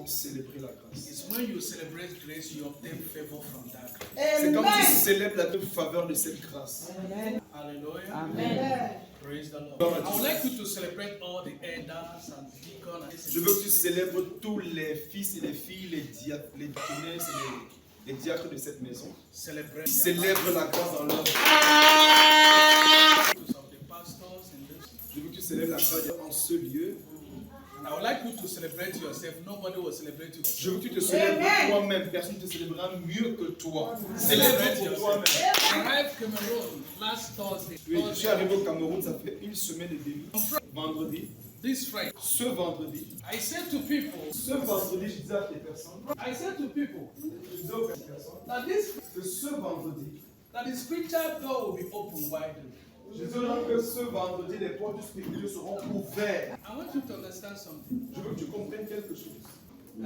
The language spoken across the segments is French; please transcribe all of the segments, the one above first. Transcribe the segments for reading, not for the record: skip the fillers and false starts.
donc célébrer la grâce. It's when you celebrate grace, you obtain favor from that grace. C'est quand tu célèbres la faveur de cette grâce. Amen. Hallelujah. Amen. Praise the Lord. Gloire à I would Dieu. like you to celebrate all the elders and deacons. Je veux que tu célèbres tous les fils et les filles, les diaconesses et les diacres de cette maison. Celebrate Célèbre la grâce dans leur vie. of the pastors in this. Je veux que tu célèbres la grâce en ce lieu. And I would like you to celebrate yourself. Nobody will celebrate you. Je veux que tu te célèbres toi-même. Personne ne te célébrera mieux que toi. Célèbre pour toi-même. I arrived Cameroon last Thursday. Oui, je suis arrivé au Cameroun, ça fait une semaine et demie. Vendredi. This Friday. Ce vendredi. I said to people, Ce vendredi, je disais à des personnes. I said to people Je disais aux personnes. that this Que ce vendredi. that the spiritual door will be open widely. Je dis donc que ce vendredi, les portes spirituelles seront ouvertes. I want you to understand something. Je veux que tu comprennes quelque chose.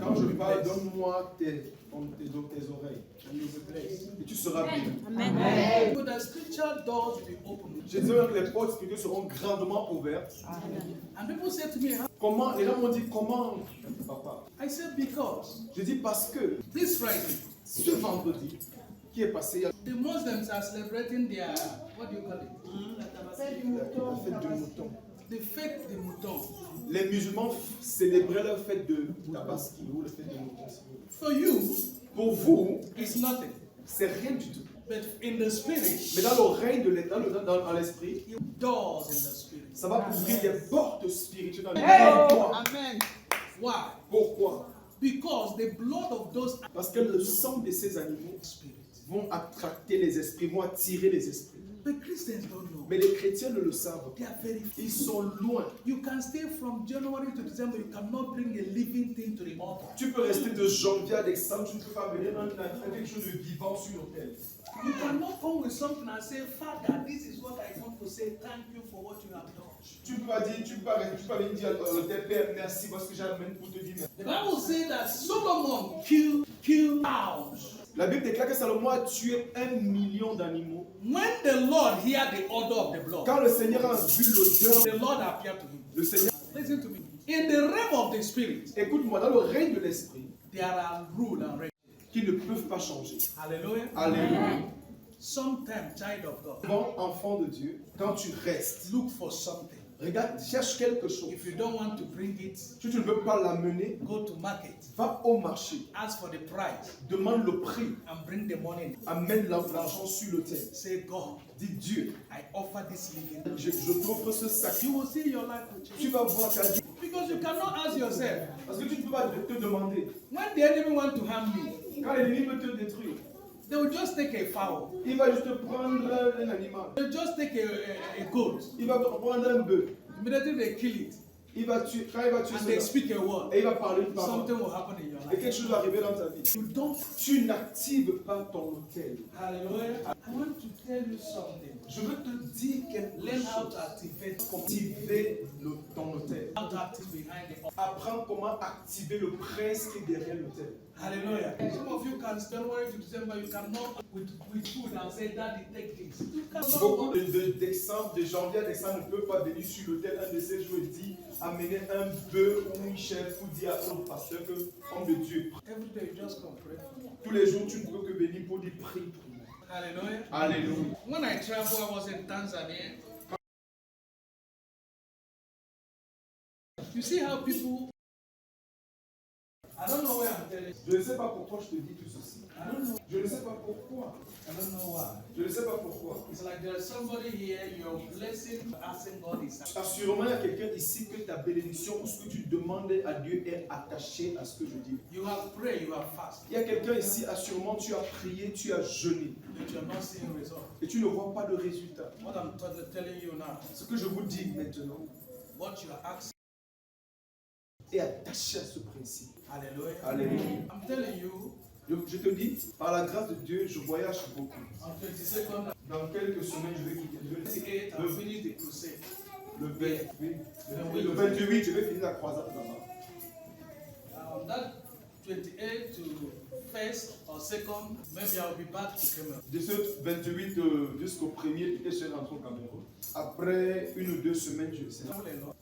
Quand je parle, donne-moi tes oreilles. And you'll be blessed. Et tu seras béni. Amen. So the spiritual doors will be open. Je dis donc que les portes spirituelles seront grandement ouvertes. And people say to me, how? Comment? Les gens m'ont dit comment, papa? I said because Je dis parce que this Friday, ce vendredi qui est passé, il y a the Muslims are celebrating their, what do you call it? la fête du mouton. The fête de mouton. Les musulmans célébraient leur fête de Tabaski ou la fête de mouton. For you, Pour vous, it's nothing. c'est rien du tout. But in the spirit, Mais dans le règne de l'État, dans l'esprit, doors in the spirit. ça va ouvrir des portes spirituelles dans les Amen. Why? Pourquoi? Because the blood of those Parce que le sang de ces animaux spirits. vont attracter les esprits, vont attirer les esprits. But Christians don't know. Mais les chrétiens ne le savent pas. They are very. Ils sont loin. You can stay from January to December. You cannot bring a living thing to the altar. Tu peux rester de janvier à décembre, tu ne peux pas venir quelque chose de vivant sur l'autel. You cannot come with something and say, Father, this is what I want to say. Thank you for what you have done. Tu ne peux pas dire, tu peux pas venir dire à l'autel, Père, merci, parce que j'amène pour te dire merci. The Bible says that Solomon killed cows. La Bible déclare que Salomon a tué 1 million d'animaux. When the Lord heard the odor of the blood, Quand le Seigneur a vu l'odeur, the Lord appeared to him. le Seigneur, Listen to me. In the realm of the spirit, écoute-moi, dans le règne de l'esprit, there are rules and regulations. qui ne peuvent pas changer. Hallelujah. Alléluia. Sometimes, child of God, Bon enfant de Dieu, quand tu restes, look for something. regarde, cherche quelque chose. If you don't want to bring it, Si tu ne veux pas l'amener, go to market, va au marché, ask for the price, demande le prix, and bring the money. amène l'argent sur l'autel. Say, God, Dis Dieu, I offer this living. je t'offre ce sacrifice. You will see your life will change. Tu vas voir ta vie. Because you cannot ask yourself, Parce que tu ne peux pas te demander. when the enemy want to harm me, Quand l'ennemi veut te détruire, they will just take a fowl. il va juste prendre un animal. They will just take a goat. Il va prendre un bœuf. Immediately they kill it. Il va tuer, quand il va tuer And they cela, speak a word. et il va parler de parole. Something will happen in your Et life. quelque chose va arriver dans ta vie. Tu n'actives pas ton autel. Hallelujah. I want to tell you something. Je veux te dire quelque Learn how chose. to activate, Activer ton autel. how to active behind the altar. Apprends comment activer le prince qui est derrière l'autel. Hallelujah. Some of you can January to December, you cannot with food and say, Daddy, take this. You Beaucoup cannot. de janvier à décembre ne peuvent pas venir sur l'autel un de ces jours et dire amener un bœuf ou une chèvre pour dire à notre pasteur que homme de Dieu. Every day you just come pray. Tous les jours tu ne peux que venir pour dire prie pour moi. Hallelujah. Alléluia. When I traveled, I was in Tanzania. You see how people. I don't know where I'm telling you. Je ne sais pas pourquoi je te dis tout ceci. I don't know. Je ne sais pas pourquoi. I don't know why. Je ne sais pas pourquoi. It's like there's somebody here, your blessing, asking God is. Assurément, il y a quelqu'un ici que ta bénédiction ou ce que tu demandes à Dieu est attaché à ce que je dis. You have prayed, you have fasted, Il y a quelqu'un ici, assurément, tu as prié, tu as jeûné but you're not seeing results. et tu ne vois pas de résultat. What I'm telling you now, Ce que je vous dis maintenant what you are asking. est attaché à ce principe. Hallelujah. Alléluia. I'm telling you, Je te dis, par la grâce de Dieu, je voyage beaucoup. on 22nd, Dans quelques semaines, je vais quitter Dieu. 28, I'll finish the crusade. Le 28, le 28, je vais finir la croisade là-bas. On that 28 to 1st or 2nd, maybe I'll be back to Cameroon. De ce 28 jusqu'au 1er, peut-être je vais rentrer au Cameroun. Après 1 ou 2 semaines, je sais.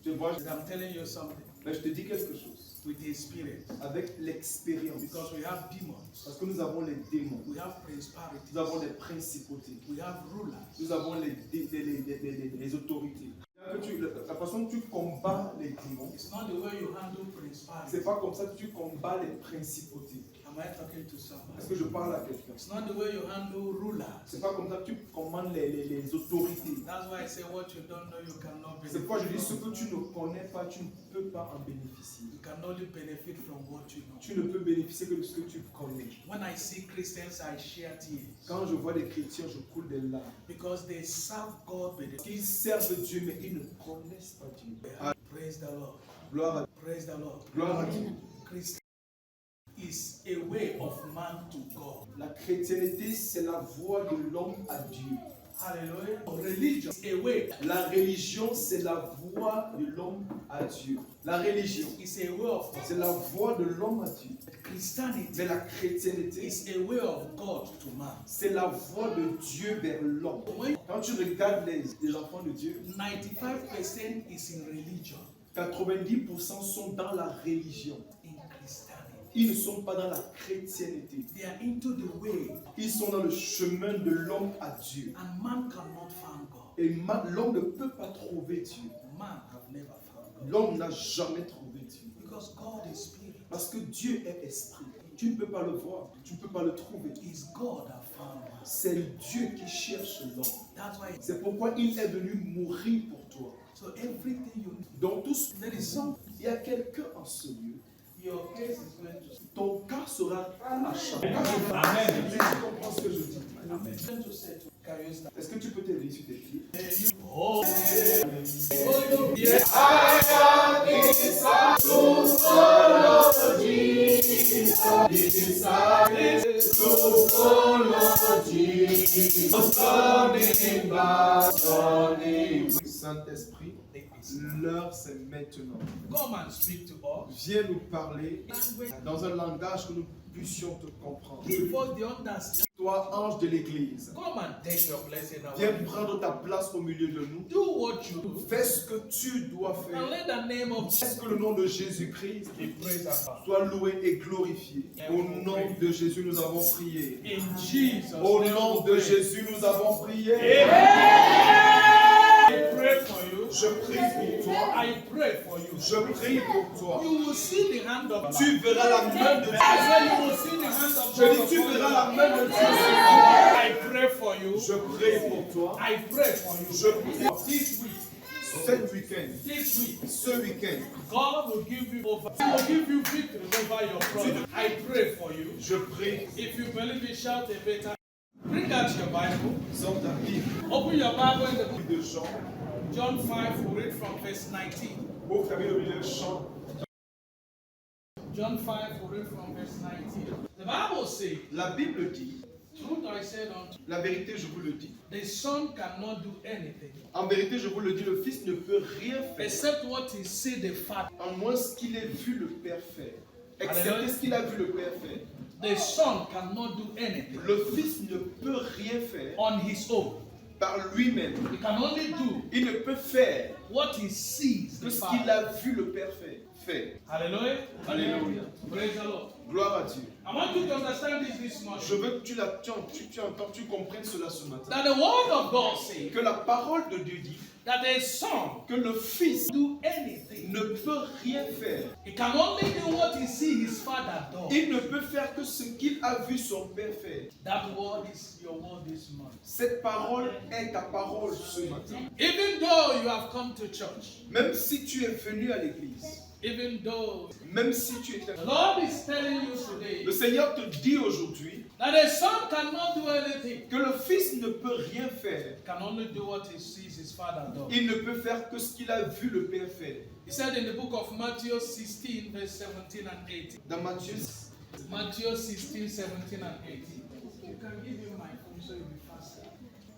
Je vois, But I'm telling you something. mais je te dis quelque chose. with the experience. avec l'expérience. Because we have demons, Parce que nous avons les démons, we have principalities, nous avons les principautés, we have rulers. nous avons les autorités. La façon dont tu combats les démons, It's not the way you handle principalities. c'est pas comme ça que tu combats les principautés. Am I talking to somebody? Est-ce que je parle à quelqu'un? It's not the way you handle rulers. C'est pas comme ça que tu commandes les autorités. That's why I say what you don't know you cannot C'est benefit pourquoi je dis ce from. que tu ne connais pas, tu ne peux pas en bénéficier. You can only benefit from what you know. Tu ne peux bénéficier que de ce que tu connais. When I see Christians, I share tears. Quand je vois des chrétiens, je coule des larmes. Because they serve God with Parce qu'ils servent Dieu, mais ils ne connaissent pas Dieu. Praise the Lord. Gloire à, Praise the Lord. gloire à Dieu. Christian is a way of man to God. La chrétienté, c'est la voie de l'homme à Dieu. Hallelujah. Religion is a way. La religion, c'est la voie de l'homme à Dieu. La religion, Is a way of c'est la voie de l'homme à Dieu. Christianity Mais la chrétienté, is a way of God to man. c'est la voie de Dieu vers l'homme. When Quand tu regardes les enfants de Dieu, 95% is in religion, 90% sont dans la religion. in Christianity. Ils ne sont pas dans la chrétienté. They are into the way, Ils sont dans le chemin de l'homme à Dieu. and man cannot find God. Et l'homme ne peut pas trouver Dieu. Man have never found God. L'homme n'a jamais trouvé Dieu. Because God is spirit. Parce que Dieu est esprit. Tu ne peux pas le voir, tu ne peux pas le trouver. It's God that found man. C'est Dieu qui cherche l'homme. That's why C'est pourquoi il est venu mourir pour toi. so everything you need, Dans tout ce there is some il y a quelqu'un en ce lieu. your case is going to Ton cas sera à charge. Amen. Tu comprends ce que je dis? going to say to can you stand? Est-ce que tu peux t'aider sur tes pieds? Oh, yes. Saint-Esprit, l'heure c'est maintenant. Come and speak to us. Viens nous parler Language. dans un langage que nous puissions te comprendre. Give us the understanding. Toi, ange de l'église, Come and take your place in our viens life. prendre ta place au milieu de nous. Do what you do. Fais ce que tu dois And faire. let the name of Est-ce Jesus que le nom de Jésus-Christ be praised and glorified. soit loué et glorifié? Au nom de Jésus, nous avons prié. In Jesus' Au name nom we de pray. Jésus, nous avons prié. I pray for you. Je prie pour toi. I pray for you. Je prie pour toi. You will see the hand of God. Tu verras la main de Dieu. I say you will see the hand of Je God. dis, tu upon verras you. la main de Dieu. I pray for you. Je prie pour toi. I pray for you. Je prie. This week, Cet week-end, this week, ce week-end, God will give you over. He will give you victory over your problem. I pray for you. je prie. If you believe it, shout a better. Bring out your Bible. Sors ta Bible. Open your Bible in the book De Jean. of John 5. We read from verse 19. Ouvre ta Bible au milieu de Jean. John 5. We read from verse 19. The Bible says, La Bible dit, "Truth I said unto you, la vérité, je vous le dis. the Son cannot do anything En vérité, je vous le dis, le Fils ne peut rien faire, except what he see the Father. à moins ce qu'il ait vu le Père faire. Excepté ce qu'il a vu le Père faire. The Son cannot do anything Le Fils ne peut rien faire on his own. par lui-même. He can only do Il ne peut faire what he sees que the ce qu'il Father. a vu le Père faire. Hallelujah. Alléluia. Praise the Lord. Gloire à Dieu. I want you to understand this morning. Je veux que tu entends, tu comprennes cela ce matin. That the word of God says Que la parole de Dieu dit that the Son que le Fils do anything. ne peut rien faire. He can only do what he see his Father do. Il ne peut faire que ce qu'il a vu son Père faire. That word is your word this morning. Cette parole est ta parole ce matin. Even though you have come to church, Même si tu es venu à l'église, even though même si tu es... the Lord is telling you today Le Seigneur te dit aujourd'hui that the Son cannot do anything. que le Fils ne peut rien faire. He can only do what he sees his Father do. Il ne peut faire que ce qu'il a vu le Père faire. He said in the book of Matthew 16, verse 17 and 18. Dans Matthieu, Matthew 16, 17 and 18. You can give him my phone so you'll be faster.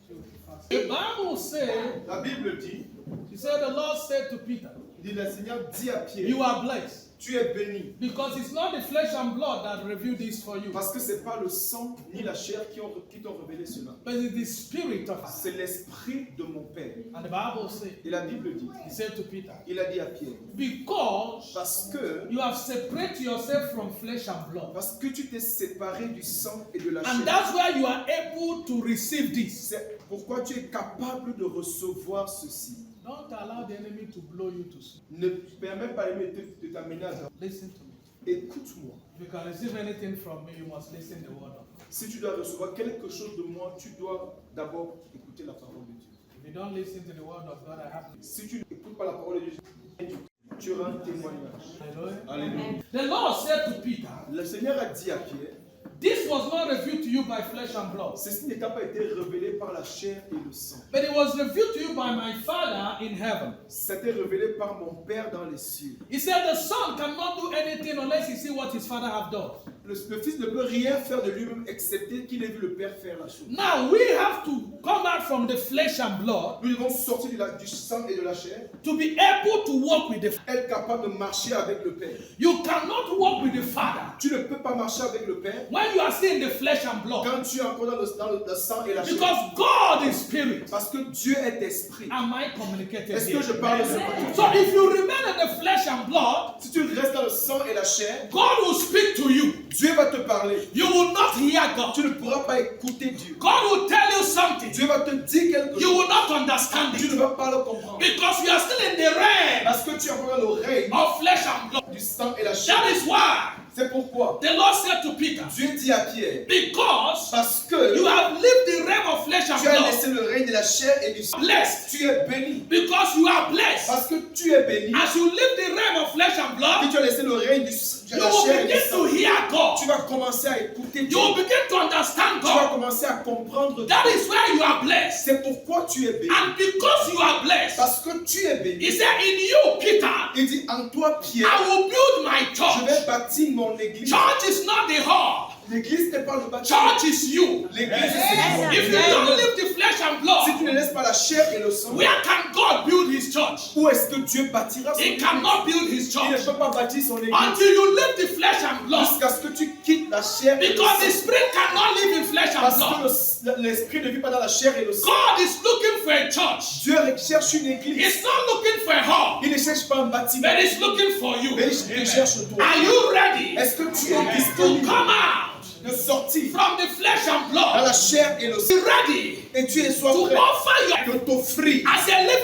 So you'll be faster. The Bible said, la Bible dit, he said, the Lord said to Peter, dit le Seigneur dit à Pierre, you are blessed. Tu es béni. Because it's not the flesh and blood that reveal this for you, Parce que ce n'est pas le sang ni la chair qui t'ont révélé cela. but it's the spirit of us. C'est l'esprit de mon Père. And the Bible says, Et la Bible dit, he said to Peter, il a dit à Pierre, because parce que you have separated yourself from flesh and blood. tu t'es séparé du sang et de la And chair. that's why you are able to receive this. C'est pourquoi tu es capable de recevoir ceci. Don't allow the enemy to blow you to sleep. Ne permets pas l'ennemi de t'amener à dormir. Listen to me. Écoute-moi. If you can receive anything from me, you must listen to the word of God. Si tu dois recevoir quelque chose de moi, tu dois d'abord écouter la parole de Dieu. If you don't listen to the word of God, I have to. Si tu n'écoutes pas la parole de Dieu, tu auras un témoignage. Hallelujah. Alléluia. The Lord said to Peter, Le Seigneur a dit à Pierre, this was not revealed to you by flesh and blood, ceci n'a pas été révélé par la chair et le sang. but it was revealed to you by my Father in heaven. C'était révélé par mon Père dans les cieux. He said the Son cannot do anything unless he see what his Father have done. Le Fils ne peut rien faire de lui-même excepté qu'il ait vu le Père faire la chose. Now we have to come out from the flesh and blood Nous devons sortir du sang et de la chair, to be able to walk with the Father. être capable de marcher avec le Père. You cannot walk with the Father Tu ne peux pas marcher avec le Père when you are still in the flesh and blood, quand tu es encore dans le sang et la chair. because God is spirit. Parce que Dieu est esprit. Am I communicating Est-ce here? que je parle ce matin? So if you remain in the flesh and blood, Si tu restes dans le sang et la chair, God will speak to you. Dieu va te parler. You will not hear God. Tu ne pourras pas écouter Dieu. God will tell you something. Dieu va te dire quelque You chose. will not understand Tu it ne vas pas le comprendre. because you are still in the realm Parce que tu es encore dans l'oreille of flesh and blood. du sang et la chair. That is why C'est pourquoi the Lord said to Peter, Dieu dit à Pierre, because parce que you have lived the realm of flesh and tu as blood, laissé le règne de la chair et du sang. blessed, Tu es béni. because you are blessed. Parce que tu es béni. As you live the realm of flesh and Et blood, tu as laissé le règne de you la will chair et du begin sang. to hear God. Tu vas commencer à écouter You Dieu. will begin to understand Tu vas God. commencer à comprendre Dieu. That is where you are blessed. C'est pourquoi tu es béni. And because you are blessed, Parce que tu es béni. he said, in you, Peter, Il dit, en toi, Pierre, I will build my je church. vais bâtir mon église. Church is not the hall. L'église n'est pas le bâtiment. Church is you. L'église, c'est toi. If you don't live the flesh and Si blood, tu ne laisses pas la chair et le sang, where can God build his church? où est-ce que Dieu bâtira son He église? cannot build his Il ne church peut pas bâtir son église until you live the flesh and blood. jusqu'à ce que tu quittes la chair et le Because the sang. spirit cannot live in flesh and Parce blood. que l'esprit ne vit pas dans la chair et le sang. God is looking for a church. Dieu cherche une église. He's not looking for a hall, Il ne cherche pas un bâtiment. but he's looking for you. Mais il cherche toi. Are you ready Est-ce que tu es to disponible come out de sortir from the flesh and dans la blood? chair et le sang? Be ready Et tu es soit to prêt offer your de t'offrir as a living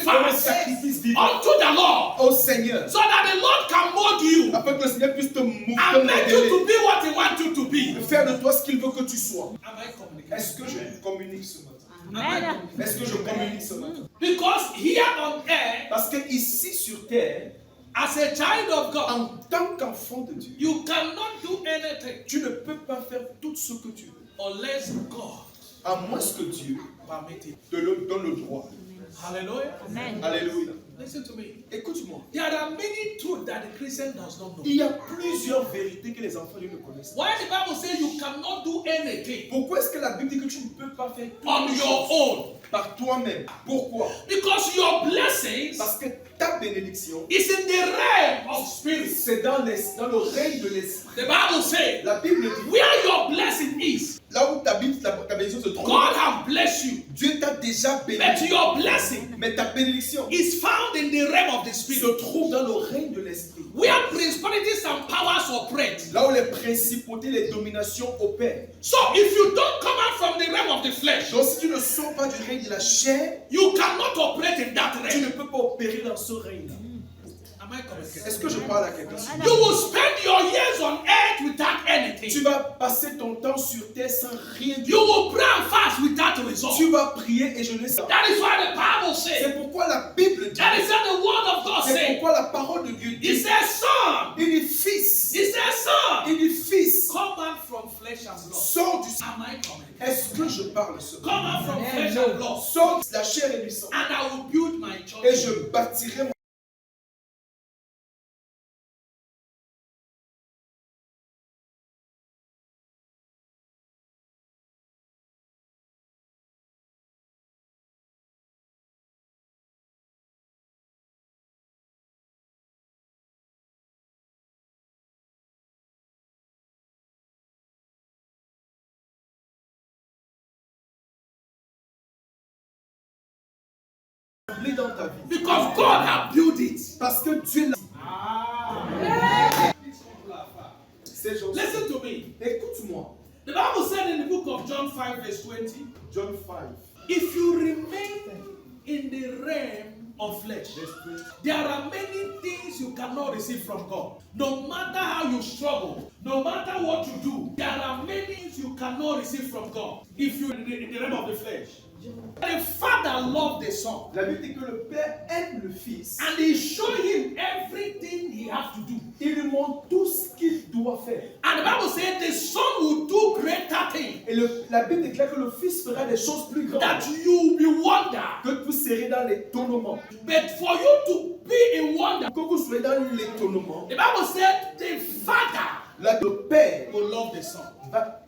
comme un sacrifice sacrifice vivant unto the Lord, au Seigneur. so that the Lord can mold you Afin que le Seigneur puisse te and make you modeler, to be what He wants you to be. faire de toi ce qu'il veut que tu sois. Am I communicating? Est-ce que je communique ce matin? Am I communicating? Est-ce que je communique ce matin? Because here on earth, Parce que ici sur terre, as a child of God, en tant qu'enfant de Dieu, you cannot do anything tu ne peux pas faire tout ce que tu veux, unless God à moins que Dieu permit it. te donne le droit. Hallelujah. Alléluia. Listen to me. Écoute-moi. There are many truths that the Christian does not know. Il y a plusieurs vérités que les enfants de Dieu ne connaissent pas. Why the Bible says you cannot do anything Pourquoi est-ce que la Bible dit que tu ne peux pas faire tout on your own? par toi-même? Pourquoi? Because your blessings Parce que ta bénédiction, is in the realm of spirit. c'est dans le règne de l'esprit. The Bible says, La Bible dit, where your blessing is, là où ta bénédiction se trouve, God have blessed you. Dieu t'a déjà But béni. your blessing Mais ta bénédiction is found in the realm of the se spirit, trouve dans le règne de l'esprit. where principalities and powers operate. Là où les principautés, les dominations opèrent. So if you don't come out from the realm of the flesh, Donc si tu ne sors pas du règne de la chair, you cannot operate in that tu ne realm. peux pas opérer dans ce règne-là. Am I communicating? Est-ce que je parle à quelqu'un? You will spend your years on earth without Tu anything. vas passer ton temps sur terre sans rien du You tout. will pray and fast without result. Tu vas prier et jeûner sans. That is why the Bible says, C'est pourquoi la Bible dit, that is what the word of God c'est says. pourquoi la parole de Dieu He dit, says, son, il dit fils, he says, son, il dit fils, come out from flesh and blood. sors du sang. Am I communicating? Est-ce que je parle ce matin? Come out from flesh and blood, Sors de la chair et du sang. and I will build my Et church. je bâtirai rempli dans ta vie. Because God has built it. Parce que Dieu l'a. C'est Jean. Listen to me. Écoute-moi. The Bible said in the book of John 5 verse 20, John 5. if you remain in the realm of flesh, there are many things you cannot receive from God. No matter how you struggle, no matter what you do, there are many things you cannot receive from God if you're in the realm of the flesh. The Father loved the Son. La Bible dit que le Père aime le Fils. And he showed him everything he has to do. Il lui montre tout ce qu'il doit faire. And the Bible said the Son will do greater things. Et la Bible déclare que le Fils fera des choses plus grandes. That you will be wonder. Que vous serez dans l'étonnement. But for you to be in wonder, Que vous soyez dans l'étonnement. the Bible said the Father Le Père will love the Son.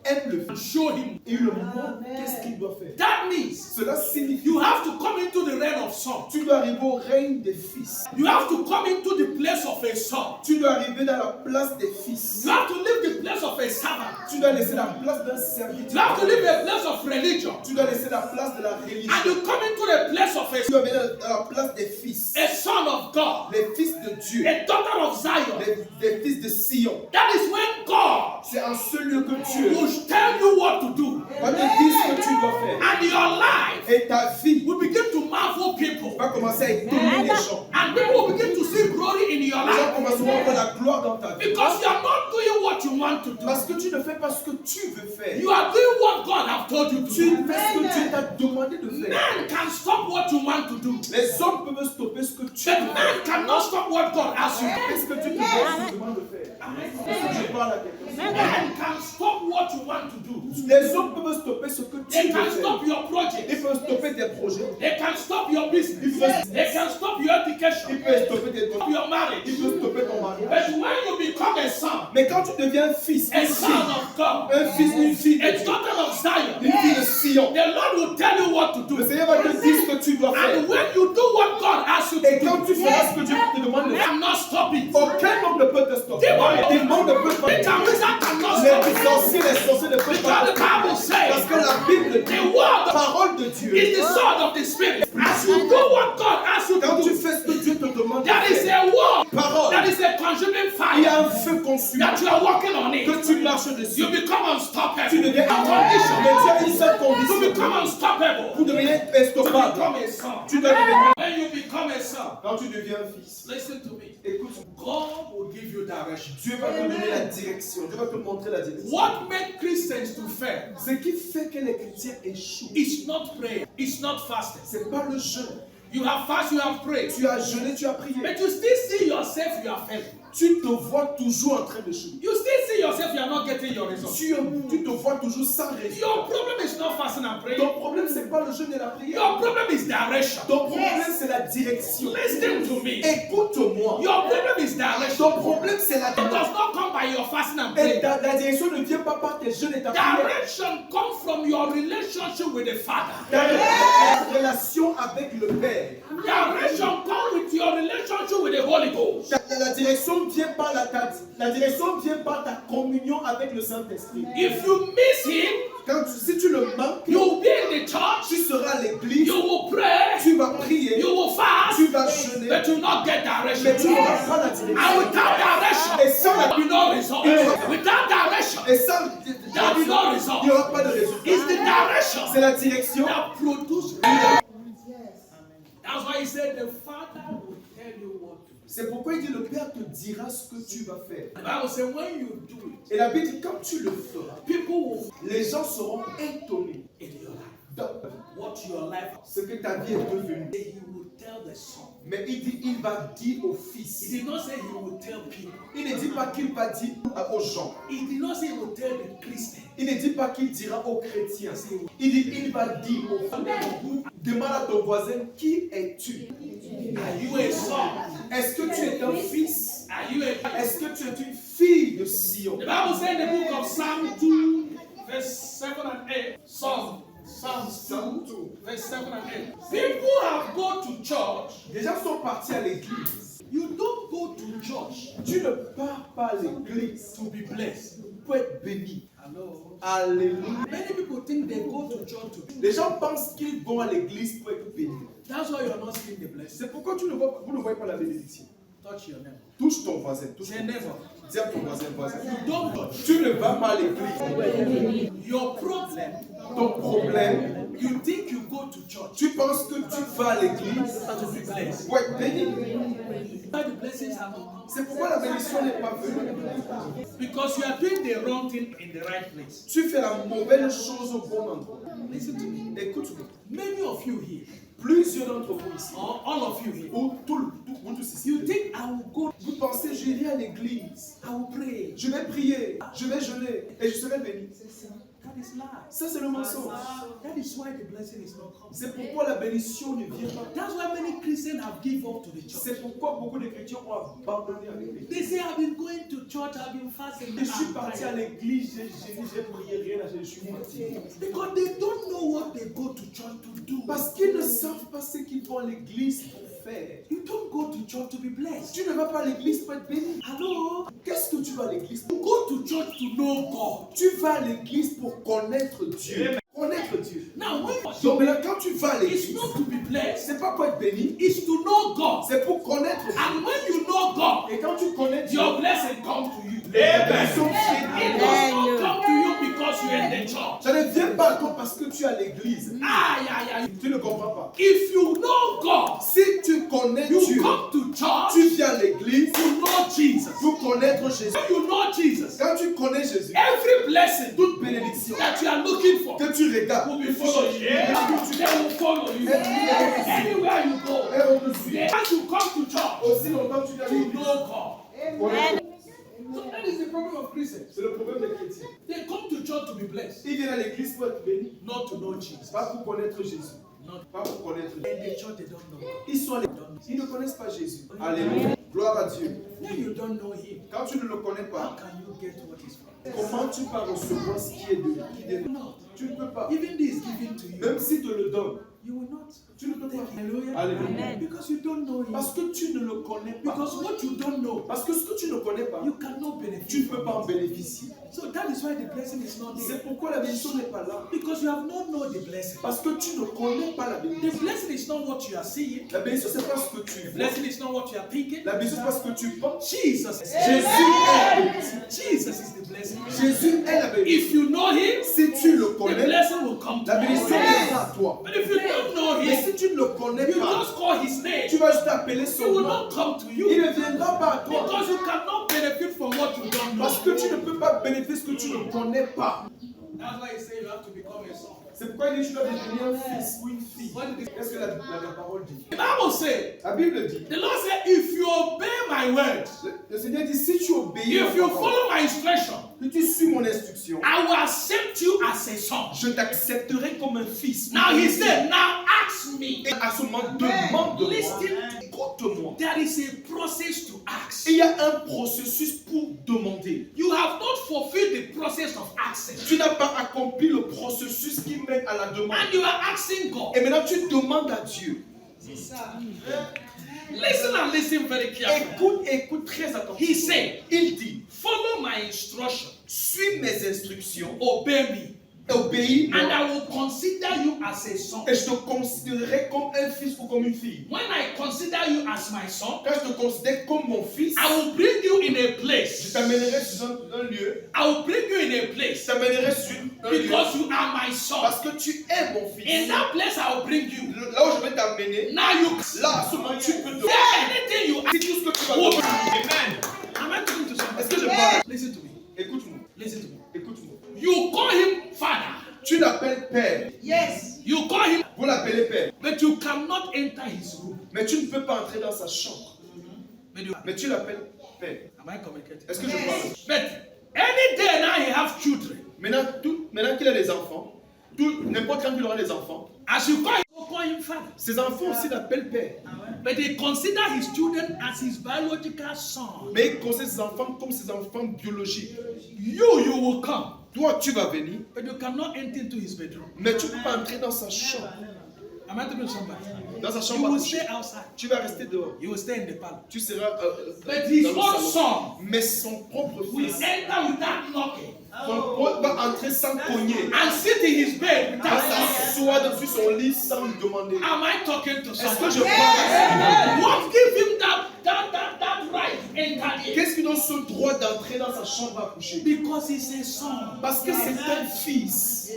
aime le And Fils. show him. Et il lui montre qu'est-ce qu'il doit faire. That means Cela signifie you have to come into the realm of Son. tu dois arriver au règne des fils. You have to come into the place of a son. Tu dois arriver dans la place des fils. You have to leave the place of a servant. Tu dois laisser la place d'un You serviteur. have to leave a place of religion. Tu dois laisser la place de la religion. And you come into the place of Tu dois venir dans la place des fils. a son of God, Les fils de Dieu. a daughter of Zion. Les fils de Sion. That is when God C'est en ce lieu que Dieu will tell you what to do. va te dire ce que tu dois faire. And your life Et ta vie will begin to marvel people. va commencer à étonner les gens. And people will begin to see glory in your Les gens life. commenceront à voir la gloire dans ta vie. Because you are not doing what you want to do. Parce que tu ne fais pas ce que tu veux faire. You are doing what God has told you to Tu do. fais ce que Dieu t'a demandé de faire. Man can stop what you want to do. Les hommes peuvent stopper ce que tu But veux man faire. cannot stop what God asks you to do. Qu'est-ce que Dieu te demande de faire? Je parle à quelqu'un. Man can stop what you want to do. Les hommes peuvent stopper ce que They tu can veux faire. stop your project. Ils peuvent stopper tes projets. They can stop your business. They can stop your Ils education. peuvent stopper tes Stop your Ils marriage. peuvent stopper ton mariage. But when you become a son, Mais quand tu deviens fils, a son of God, un fils, une fille, a daughter of Zion, une fille de Sion, the Lord will tell you what to le do. Seigneur va te dire ce que tu dois faire. And when you do what God asks you Et to quand do, tu feras ce que Dieu te demande de I faire, cannot stop it. aucun homme ne peut te stopper. Les démons ne peuvent pas. The wizard cannot Les stop it. sorciers, les sorciers ne peuvent pas. Because the Bible says Parce que la Bible dit, the word la parole de Dieu, is the sword of the Spirit. As you do what God asks you quand to tu do, fais ce que Dieu te demande de that is faire, a word. parole, That is a consuming il y a fire un feu consumant that you are working on it. que tu marches dessus. You become Tu unstoppable. deviens A mais condition. tu as une seule You condition become unstoppable. pour devenir You instoppable. become a son. Tu dois devenir. When you become a son, Quand tu deviens un fils, listen to me. écoute, God will give you direction. Dieu va te donner la direction. Dieu va te montrer la direction. What makes Christians to fail Ce qui fait que les chrétiens échouent, is not prayer. It's not fasting. c'est pas le jeûne. You have fasted, you have prayed. Tu as jeûné, tu as prié. But you still see yourself, you are failing. Tu te vois toujours en train de échouer. You still see yourself, you are not getting your results. Tu te vois toujours sans résultat. Your problem is not fasting and praying. Ton problème, c'est pas le jeûne et la prière. Your problem is direction. Ton problème, c'est la direction. Listen to me. Écoute-moi. Your problem is direction. Ton problème, c'est la It does direction. not come by your fasting and Et praying. la direction ne vient pas par tes jeûnes et ta prière. Direction comes from your relationship with the Father. La relation avec le Père. Direction comes with your relationship with the Holy Ghost. La direction vient par la direction vient par ta communion avec le Saint-Esprit. If you miss Him, Si tu le manques, you will be in the church, tu seras à l'église, you will pray, tu vas prier, you will fast, tu vas jeûner, but you will not get mais tu direction. n'auras pas la And direction. without direction, Et sans there la will be no result. Without direction, et sans there will be no result. il n'y aura pas de résultat. It's the direction C'est la direction. that produces result. That's why He said the Father will tell you what to do. C'est pourquoi il dit le Père te dira ce que tu vas faire. The Bible says when you do it, Et la Bible dit quand tu le feras, people will les gens seront étonnés in your life dans what your life is. ce que ta vie est devenue. He will tell the son. Mais il dit, il va dire au He Fils. did not say He will tell people. Il ne dit pas qu'il va dire aux gens. He did not say He will tell the Christian. Il ne dit pas qu'il dira aux chrétiens. Il dit, il va dire aux femmes. Demande à ton voisin, qui es-tu? Are you a son? Est-ce que tu es un fils? Are you a Est-ce que tu es une fille de Sion? The Bible says in the book of Psalm 2, verse 7 and 8. Psalms 2, verse 7 and 8. People have gone to church. Les gens sont partis à l'église. You don't go to church Tu ne pars pas à l'église to be blessed. pour être béni. Hello. Alléluia. Many people think they go to church to. Les gens pensent qu'ils vont à l'église pour être bénis. That's why you are not seeing the blessing. C'est pourquoi vous ne voyez pas la bénédiction. Touch your neighbor. Touche ton voisin. Touche Say ton neighbor. Dis à ton voisin. You don't go. Tu ne vas pas à l'église. Your problem. Ton problème, You think you go to church tu penses que tu vas à l'église to be blessed. pour être béni. Why the blessings are not coming? C'est pourquoi la bénédiction n'est pas venue. Because you are doing the wrong thing in the right place. Tu fais la mauvaise chose au bon endroit. Listen to me. Écoute-moi. Many of you here, Plusieurs d'entre vous ici, or all of you here, ou vous tous ici, you think I will go, vous pensez, j'irai à l'église, I will pray. je vais prier, je vais jeûner et je serai béni. That is lie. Ça, c'est le mensonge. That is why the blessing is not coming. C'est pourquoi la bénédiction ne vient pas. That's why many Christians have given up to the church. C'est pourquoi beaucoup de chrétiens ont abandonné à l'église. They say, I've been going to church, I've been fasting. Je suis parti à l'église, j'ai prié, rien à je suis fatigué. Because they don't know what they go to church to do. Parce qu'ils ne savent pas ce qu'ils vont à l'église pour faire. You don't go to church to be blessed. Tu ne vas pas à l'église pour être béni. Hello? Qu'est-ce que tu vas à l'église pour? You go to church to know God. Tu vas à l'église pour connaître Dieu. Connaître Dieu. Now, when Donc maintenant, quand tu vas à it's l'église, not to be blessed, c'est pas pour être béni, it's to know God. c'est pour connaître Dieu. And when you know God, Et quand tu connais Dieu, your blessing comes to you. les bénédictions It viennent. does not come to you because you're in the church. Ça ne vient pas à toi parce que tu es à l'église. Tu ne comprends pas. If you know God, Si tu connais you Dieu, come to church tu viens à l'église to know Jesus. pour connaître Jésus. When you know Jesus, Quand tu connais Jésus, every blessing toute bénédiction that you are looking for que tu regardes, will be following you. They will follow you. Anywhere you go, et on te suit. as you come to church, Aussi longtemps que tu viens à you l'église. know God. Connais- So that is the problem of Christians. C'est le problème des chrétiens. They come to church to be blessed, Ils viennent à l'église pour être bénis, not to know Jesus. pas pour connaître Jésus. Not Pas pour connaître in Jésus. the church, they don't know God. Ils sont à l'église. Ils ne connaissent pas Jésus. Alléluia. Gloire à Dieu. When you don't know Him, Quand tu ne le connais how pas, can you get what is from? comment tu vas recevoir ce qui est de lui? No. Tu ne peux pas. Even this given to you, Même si te le donne, you will not. tu ne peux pas. Hallelujah. Alléluia. Because you don't know Him. Parce que tu ne le connais pas. Because what you don't know, Parce que ce que tu ne connais pas, you cannot tu benefit. ne peux pas en bénéficier. So that is why the blessing is not there. C'est pourquoi la bénédiction n'est pas là. Because you have not known the blessing. Parce que tu ne connais pas la The bénédiction. blessing is not what you are seeing. La bénédiction, c'est pas ce que tu The vois. blessing is not what you are thinking. La bénédiction, c'est pas ce que tu penses. Jesus is Jésus est la bénédiction. Jesus is the blessing. Jésus est la bénédiction. If you know Him, Si tu le the connais, blessing will come to la bénédiction you. viendra à toi. But if you don't know Mais Him, si tu ne le connais you pas, just call His name. tu vas juste appeler It son will nom. not come to Il you ne viendra pas à toi. because you cannot benefit from what you don't know. Parce que tu ne peux pas bénéficier ce que tu ne connais pas. That's why He said you have to become a son. C'est pourquoi il dit que tu dois devenir un fils ou une fille. What did Qu'est-ce que la parole dit? the Bible say? La Bible dit, The Lord said, if you obey my words, le Seigneur dit, si tu obéis, if you follow my instruction, si tu suis mon instruction, I will accept you as a son. je t'accepterai comme un fils. Now He said, now ask me. Et à ce moment, demande-moi. Listen, Écoute-moi. there is a process to ask. Et il y a un processus pour demander. You have not fulfilled the process of asking. Tu n'as pas accompli le processus qui mène à la demande. And you are asking God. Et maintenant, tu demandes à Dieu. Listen and listen very carefully. Écoute très He attentivement. said, Il dit, follow my instruction, suis mes instructions, obey me, obéis-moi, and I will consider you as a son. et je te considérerai comme un fils ou comme une fille. When I consider you as my son, Quand je te considère comme mon fils, I will bring you in a je place. t'amènerai sur un lieu. I will bring you in a Je place t'amènerai sur un lieu. because you are my son. Parce que tu es mon In fils. that place, I will bring you. Là où je vais t'amener, Now you là, à ce moment, tu peux say demander. anything you Si ask. tout ce que tu vas Oh, demander. Amen. Am I talking to Est-ce somebody? que je parle? Listen to me. Écoute-moi. Listen to me. Écoute-moi. You call him father. Tu l'appelles père. Yes. You call him, Vous l'appelez père. but you cannot enter his room. Mais tu ne peux pas entrer dans sa chambre. But you, Mais tu l'appelles père. am I communicating? Est-ce que je parle? But any day now he have children. Maintenant qu'il a des enfants, n'importe quand il aura des enfants, As you call him father. ses enfants aussi l'appellent père. But they consider his children as his biological son. Mais il considère ses enfants comme ses enfants biologiques. You will come, Toi, tu vas venir, but you cannot enter into his bedroom. mais tu ne peux pas entrer dans sa chambre. Am I talking to somebody? Dans sa You chambre à will coucher. stay outside. Tu vas rester dehors. You will stay in the parlor. Tu seras But his dans le own salon. son Mais son propre will fils enter without knocking va entrer sans cogner. and sit in his bed Va without knocking. s'asseoir dessus son lit sans lui demander. Am I talking to Est-ce que somebody? je parle? What gives him that right enter there? Qu'est-ce qui donne ce droit d'entrer dans sa chambre à coucher? Because he's a son. Parce que c'est un fils.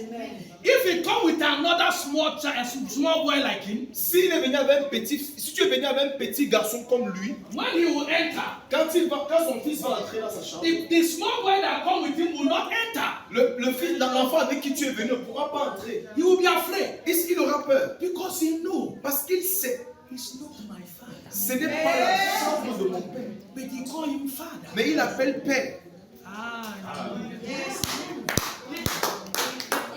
If he come with another small child, a small boy like him, Si tu es venu avec un petit garçon comme lui, when he will enter, quand son fils va entrer dans sa chambre, the small boy that come with him will not enter. l'enfant avec qui tu es venu ne pourra pas entrer. He will be afraid Il aura peur. because he know Parce qu'il sait, he's not my father. ce n'est pas la chambre de mon père. But he call him father. Mais il l'appelle père.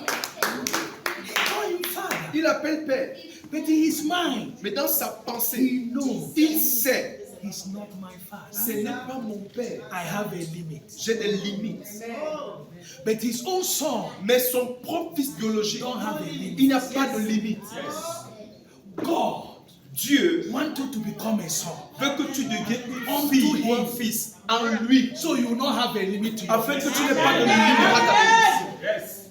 He call him father. Il l'appelle père. But in his mind, Mais dans sa pensée, he knows il sait, he's not my ce father. n'est pas mon père. I have a limit. J'ai des limites. But his own son Mais son propre fils biologique, don't have a limit. il n'a pas de limite. God Dieu want you to become a son. veut que tu deviennes une fille ou un fils en lui, So you will not have a limit to your afin que faith. tu n'aies pas de limite à ta position.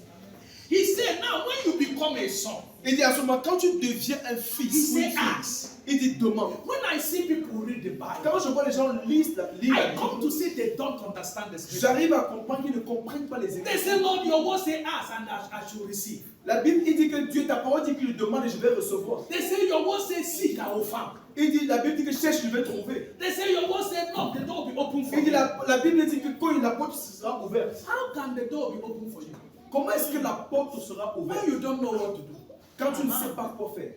He said, now when you become a son, Il dit à ce moment, quand tu deviens un he fils, ou une said, fille, ask. il dit demande. When I see people read the Bible, Quand je vois les gens lire la I Bible, come to see they don't understand the scripture. j'arrive à comprendre qu'ils ne comprennent pas les They Écritures. say, Lord, your word say ask and I should receive. La Bible, il dit que Dieu, ta parole dit qu'il demande et je vais recevoir. They say your word say seek, I will find. La Bible dit que cherche, je vais trouver. They say your word say knock, the door will be open for Il dit, you. la Bible dit que quand la porte sera ouverte. How can the door be open for you Comment est-ce que la porte sera when ouverte you don't know what to do? quand tu ne sais pas quoi faire?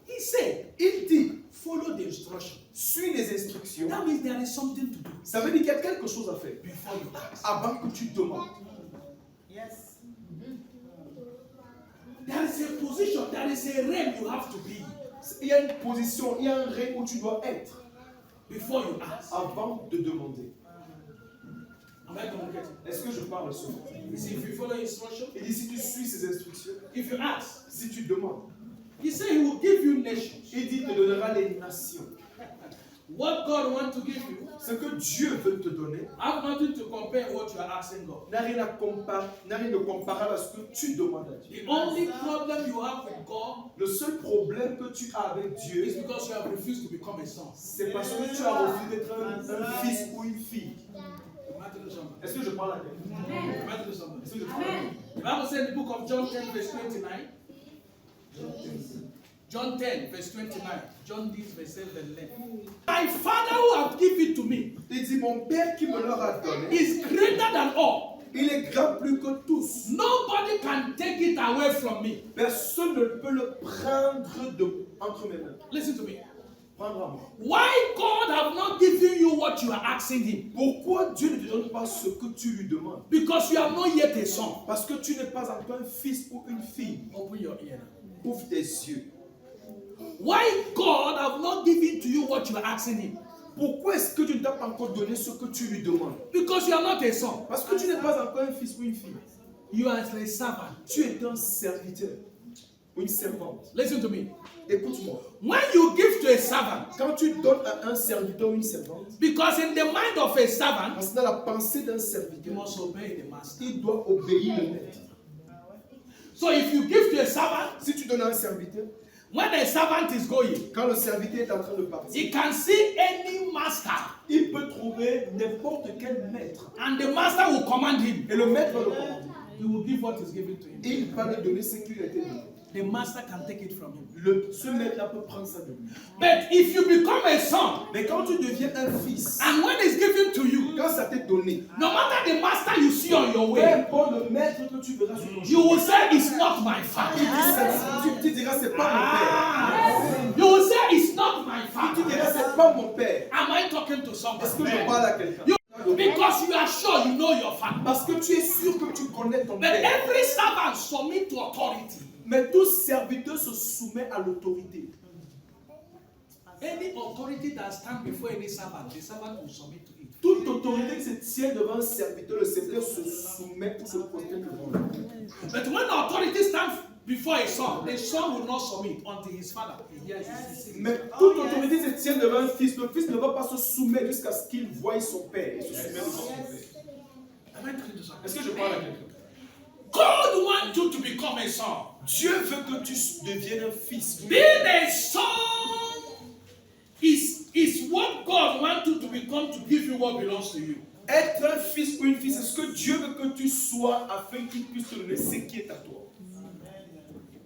He said, Il dit, follow the instruction. suis les instructions. That means there is something to do Ça veut dire qu'il y a quelque chose à faire before you ask. avant que tu demandes. There is a position, there is a realm you have to be Il y a une position, il y a un règne où tu dois être before you ask. avant de demander. Am I communicating? Est-ce que je parle ce matin? He said, if you follow instruction, Il dit, si tu suis ces instructions, if you ask, si tu demandes, he said he will give you nations. il dit, il te donnera les nations. What God wants to give you Ce que Dieu veut te donner have nothing to compare what you are asking God. n'a rien de comparable à ce que tu demandes à Dieu. The only problem you have with God Le seul problème que tu as avec is Dieu, because you have refused to become a son. c'est parce que tu as refusé d'être un fils ou une fille. Am I telling somebody? Est-ce que je parle à quelqu'un? Am I telling somebody? Est-ce que je parle à quelqu'un? The Bible said in the book of John 10, verse 29. John 10, verse 29. John 10, verse 7 and 11. My Father who has given to me Il dit, mon Père qui me leur a donné, is greater than all. il est grand plus que tous. Nobody can take it away from me. Personne ne peut le prendre entre mes mains. Listen to me. Prendre à moi. Why God have not given you what you are asking Him? Pourquoi Dieu ne te donne pas ce que tu lui demandes? Because you are not yet a son. Parce que tu n'es pas encore un fils ou une fille. Open your ear now. Ouvre tes yeux. Why God have not given to you what you are asking Him? Pourquoi est-ce que Dieu ne t'a pas encore donné ce que tu lui demandes? Because you are not a son. Parce que tu n'es pas encore un fils ou une fille. You are a servant. Tu es un serviteur ou une servante. Listen to me. Écoute-moi. When you give to a servant, Quand tu donnes à un serviteur ou une servante, because in the mind of a servant, parce que dans la pensée d'un you serviteur, must obey the master. il doit obéir le maître. So if you give to a servant, Si tu donnes à un serviteur, when the servant is going, quand le serviteur est en train de partir, he can see any master, il peut trouver n'importe quel maître. and the master will command him. Et le maître va le commander. He will give what is given to him. Et il va lui donner ce qui lui a été donné. The master can take it from him. Ce maître-là peut prendre ça de lui. But if you become a son, Mais quand tu deviens un fils, and when it's given to you, quand ça t'est donné, no matter the master you see on your peu way, importe le maître que tu verras sur ton you will say it's not my father. tu diras c'est pas mon père. You will say it's not my Tu father. diras c'est pas mon père. Am I talking to Est-ce somebody? que je parle à quelqu'un? Because you are sure you know your father. Parce que tu es sûr que tu connais ton But père. every servant submit to authority. Mais tout serviteur se soumet à l'autorité. Any authority that stands before any servant, the servant will submit to it. Toute autorité qui se tient devant un serviteur, le serviteur se soumet ou se prosterne devant lui. But when authority stands before a son, the son will not submit until his father hears his Mais toute autorité se tient devant un fils. Le fils ne va pas se soumettre jusqu'à ce qu'il voie son père. Il se soumet devant son père. Est-ce que je parle à quelqu'un? God wants you to become a son. Dieu veut que tu deviennes un fils. Being a son is what God wants you to become to give you what belongs to you. Être un fils ou une fille, c'est ce que Dieu veut que tu sois afin qu'il puisse te donner ce qui est à toi.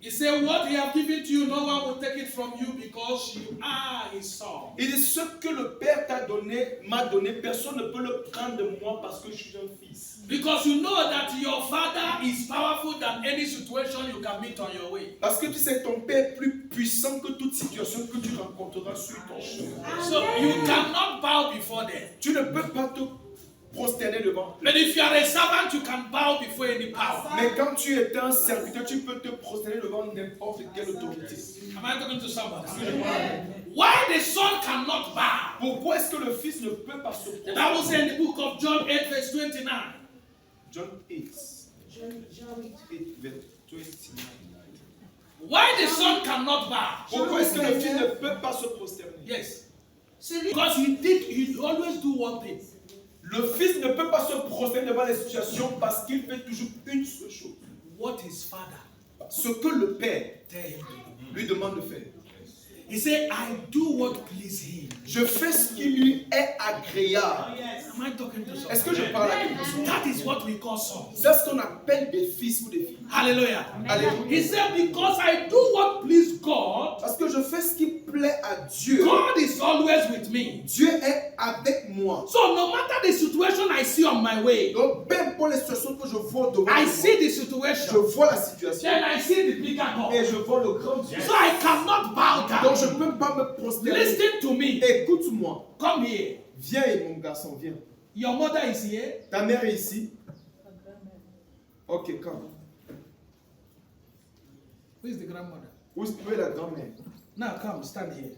He said, what he have given to you, no one will take it from you because you are his son. Il dit ce que le Père t'a donné, m'a donné, personne ne peut le prendre de moi parce que je suis un fils. Because you know that your father is powerful than any situation you can meet on your way. Parce que tu sais ton Père est plus puissant que toute situation que tu rencontreras sur ton chemin. So you cannot bow before them. Tu ne peux pas te prosterner devant. But if you are a servant, you can bow before any power. Mais quand tu es un serviteur, tu peux te prosterner devant n'importe quelle autorité. Am I talking to somebody? Why the son cannot bow? Pourquoi est-ce que le fils ne peut pas se The prosterner? Bible says in the book of John 8 verse 29. John 8. 8 verse 29. Why the son cannot bow? Pourquoi est-ce que le fils ne peut pas se prosterner? Yes. Because he always do one thing. Le fils ne peut pas se prosterner devant les situations parce qu'il fait toujours une seule chose. What his father Ce que le Père tell him to do. lui demande de faire. He said, I do what please him. Je fais ce qui lui est agréable. Am I talking to somebody? Est-ce que je parle à quelqu'un? That is what we call sons. C'est ce qu'on appelle des fils ou des filles. Hallelujah. Alléluia. He said, because I do what please God, Parce que je fais ce qui plaît à Dieu. God is always with me. Dieu est avec moi. So no matter the situation I see on my way, Donc, peu importe les situations que je vois devant I moi, see the je situation. vois la situation Then I see the bigger et God. je vois le grand Dieu. So I cannot bow Donc, down. je ne peux pas me prosterner. Listen to me. Écoute-moi. Come here. Viens, mon garçon, viens. Your mother is here. Ta mère est ici. Ok, come. Who is the grandmother? Où est la grand-mère? Now come, stand here.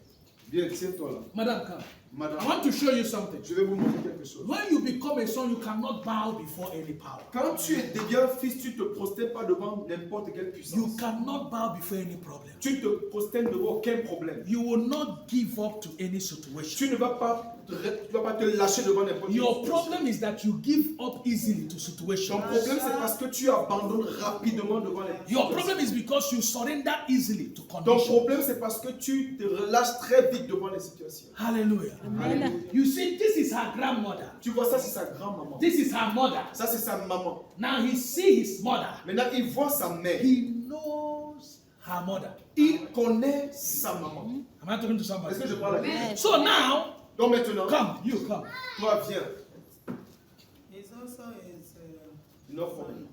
Viens, tiens-toi là. Madam, come. I Madame, want to show you something. je vais vous montrer quelque chose. When you become a son, you cannot bow before any power. Quand tu deviens fils, tu ne te prosternes pas devant n'importe quelle puissance. You cannot bow before any problem. Tu te prosternes devant aucun problème. You will not give up to any situation. Tu ne vas pas te lâcher devant n'importe quelle Your situation. problem is that you give up easily to Ton situations. problème, c'est parce que tu abandonnes rapidement devant les Your situations. problem is because you surrender easily to Ton conditions. problème, c'est parce que tu te relâches très vite devant les situations. Hallelujah. You see, this is her grandmother. Tu vois, ça, c'est sa grand-maman. This is her mother. Ça, c'est sa maman. Now he see his mother. Maintenant, il voit sa mère. He knows her mother. Il connaît sa maman. Am I talking to somebody? Est-ce que je parle à quelqu'un? So now, Donc maintenant, come, you come. toi, viens. He's also his. No problem.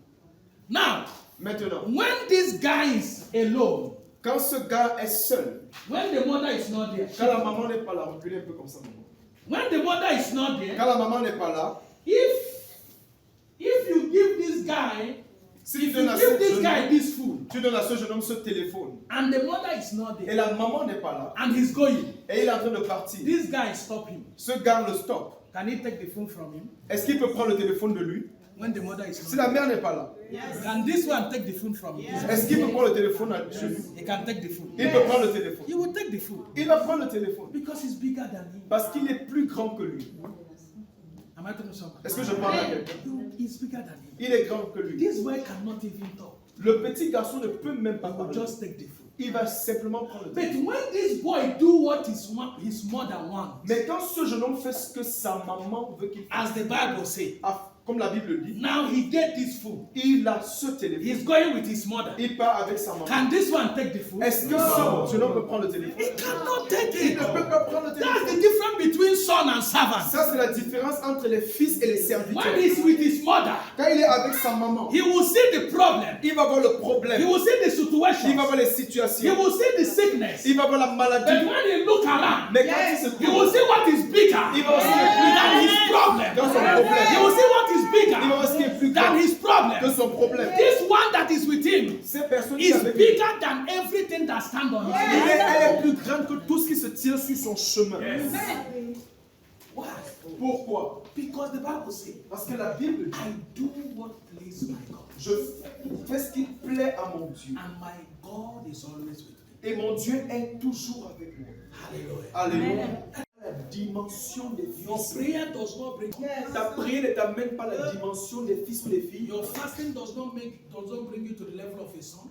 Now, Maintenant, when this guy is alone, quand ce gars est seul, when the mother is not there, quand la maman n'est pas là, reculez un peu comme ça, maman. when the mother is not there, Quand la maman n'est pas là, if you give this guy, si tu if donnes you à give ce this jeune guy homme, this food, tu donnes à ce jeune homme ce téléphone, and the mother is not et there, la maman n'est pas là, and he's going, et il est en train de partir, this guy stop him. ce gars le stoppe. Can he take the phone from him Est-ce qu'il peut prendre le téléphone de lui? when the mother is Si not la mère n'est pas là, there? Can this one take the phone from him? est-ce qu'il peut prendre le téléphone de lui? He can take the phone. Il peut prendre le téléphone. He will take the phone Il va prendre le téléphone because he's bigger than him. parce qu'il est plus grand que lui. Am I talking to somebody? Est-ce que je parle à quelqu'un? He's bigger than him. Il est grand que lui. This boy cannot even talk. Le petit garçon ne peut même pas He will parler. just take the phone. Il va simplement prendre le But téléphone. when this boy do what his mother wants, Mais quand ce jeune homme fait ce que sa maman veut qu'il fasse, as the Bible says, comme la Bible dit, now he get this phone. il a ce téléphone. He's going with his mother. Il part avec sa maman. Can this one take the phone? Est-ce que ce jeune homme peut prendre le téléphone? He cannot take Il it. ne peut pas prendre le That's téléphone. the difference between son and servant. Ça, c'est la différence entre les fils et les serviteurs. When he's with his mother, Quand il est avec sa maman, he will see the problem. il va voir le He problème. will see the Il situation. va voir les He situations. will see the sickness. Il va voir la But maladie. when he look around, Mais quand il se he will tourne, see what is bigger il va voir ce qui est plus than his problem. dans son problème. He will see what is Il va bigger voir ce qui est plus than grand his de problem. son problème. This one that is with him Ces personnes qui is avec lui, bigger than everything that stands on his way. elle est plus grande que tout ce qui se tient sur son chemin. Why? Pourquoi? Because the Bible says, Parce que la Bible dit, I do what pleases my God. Je fais ce qui plaît à mon Dieu. And my God is always with me. Et mon Dieu est toujours avec moi. Hallelujah. Alléluia. La dimension des Your fils. prayer does not bring. Ta prière ne t'amène pas la dimension des fils ou des filles. Your fasting does not bring you to the level of a son.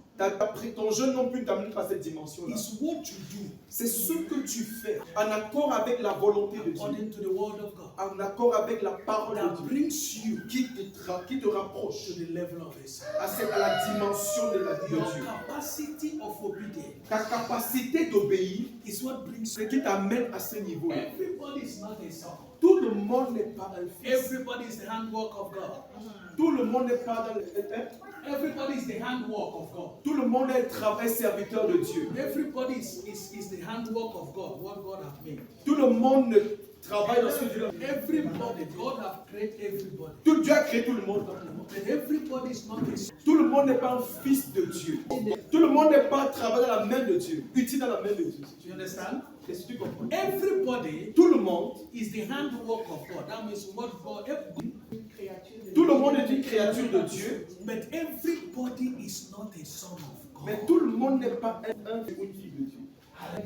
Ton jeûne non plus ne t'amène pas à cette dimension-là. It's what you do C'est ce que tu fais en accord avec la volonté de Dieu, according to the word of God en accord avec la parole that de Dieu, brings you qui te rapproche to the level of a son. à la dimension de la vie de Your Dieu. capacity of obedience Ta capacité d'obéir, is what brings c'est you. ce qui t'amène à ce niveau. Everybody is not a son. Tout le monde n'est pas un fils. Everybody is the handwork of God. Tout le monde n'est pas dans le... Everybody is the handwork of God. Tout le monde est travail serviteur de Dieu. Everybody is the handwork of God, what God has made. Tout le monde travaille dans ce que Dieu a fait. Everybody, God has created everybody. Tout Dieu a créé tout le monde. But everybody is not a son. Tout le monde n'est pas un fils de Dieu. Tout le monde n'est pas travaillé dans la main de Dieu, utile dans la main de Dieu. Do you understand? Est-ce que tu comprends? Everybody Tout le monde, is the handwork of God. That means what God. tout le monde est une créature de Dieu, But everybody is not a son of mais God. tout le monde n'est pas un ou une fille de Dieu.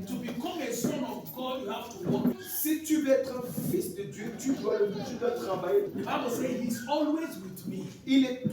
To become a son of God, you have to work. Si tu veux être un fils de Dieu, tu dois travailler. The Bible says He's always with me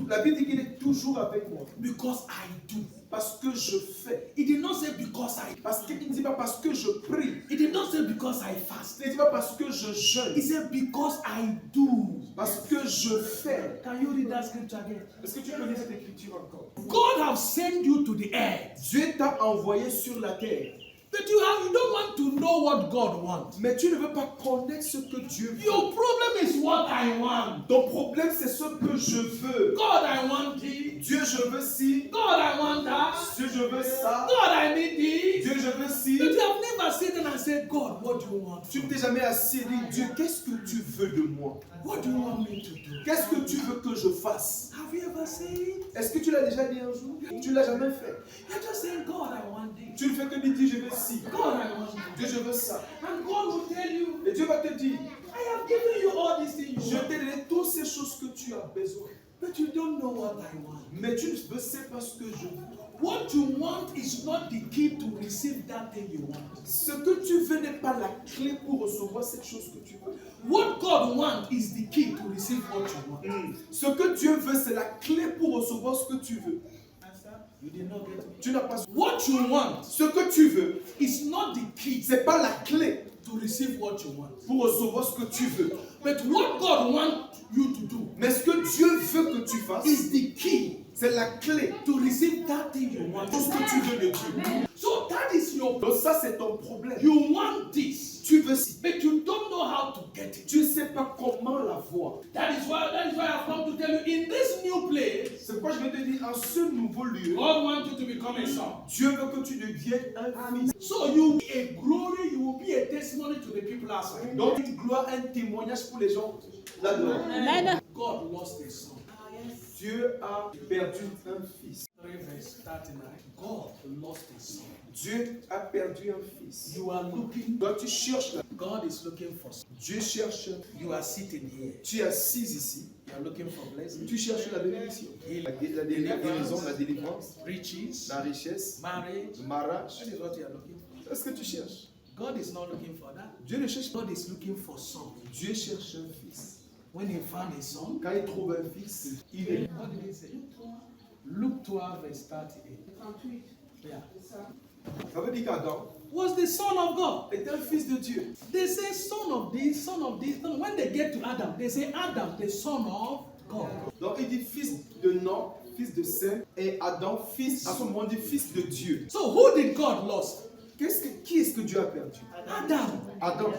La Bible dit qu'il est toujours avec moi. because I do. Parce que je fais. He did not say because I. Parce qu'il ne dit pas parce que je prie. He did not say because I fast. Il ne dit pas parce que je He jeûne. said because I do. Parce que je fais. Can you read that scripture again? Est-ce que tu peux lire cette écriture encore? God have sent you to the earth, Dieu t'a envoyé sur la terre. but you don't want to know what God wants. Mais tu ne veux pas connaître ce que Dieu veut. Your problem is what I want. Ton problème, c'est ce que je veux. God, I want this. Dieu, je veux ci. God, I want that. Dieu, je veux ça. God, I need this. Dieu, je veux ci. But you have never sat down and said, God, what do you want? Tu ne t'es jamais assis et dit, Dieu, qu'est-ce que tu veux de moi? What do you want me to do? Qu'est-ce que tu veux que je fasse? Have you ever said it? Est-ce que tu l'as déjà dit un jour? Tu ne l'as jamais fait. You're just saying, God, I want this. Tu ne fais que dire, Dieu, je veux ci. God, I want this. Dieu, je veux ça. And God will tell you, Et Dieu va te dire, I have given you all these things je you want, t'ai donné toutes ces choses que tu as besoin. but you don't know what I want. Mais tu ne sais pas ce que je veux. What you want is not the key to receive that thing you want. Ce que tu veux n'est pas la clé pour recevoir cette chose que tu veux. What God wants is the key to receive what you want. Ce que Dieu veut, c'est la clé pour recevoir ce que tu veux. You did not get me. Tu n'as pas. What you want Ce que tu veux, is not the key c'est pas la clé to receive what you want. pour recevoir ce que tu veux. But what God wants you to do Mais ce que Dieu veut que tu fasses, is the key c'est la clé to receive that thing you want. pour ce que tu veux de Dieu. So that is your Donc ça, c'est ton problème. you want this, Tu veux ci, but you don't know how to get it. tu ne sais pas comment l'avoir. That is why I've come to tell you in this new place, C'est pourquoi je vais te dire, en ce nouveau lieu, God wants you to become a son. Dieu veut que tu deviennes un fils. So you will be a glory, you will be a testimony to the people outside. Donc une gloire, un témoignage pour les gens là-dedans. God lost his son. Dieu a perdu un fils. 3 verse 39. God lost his son. Dieu a perdu un fils. You are looking, Toi, tu cherches là. God is looking for son. Dieu cherche. You are sitting here. Tu es assis ici. You are looking for blessing, Tu cherches la bénédiction. La guérison, la délivrance, riches, la richesse, marriage. le mariage. That is what you are looking for. Est-ce que tu cherches? God is not looking for that. Dieu ne cherche pas. God is looking for son. Dieu cherche un fils. When he found a son, Quand il trouve un fils, il est. what did he say? Luke 12 verse 38. Yeah. Ça veut dire qu'Adam Was the son of God. est un fils de Dieu. They say son of this, son of this. When they get to Adam, they say Adam, the son of God. Donc il dit fils de Nom, fils de Sem, et Adam, fils, à ce moment, il dit fils de Dieu. So who did God lost? Qui est-ce que Dieu a perdu? Adam. Adam.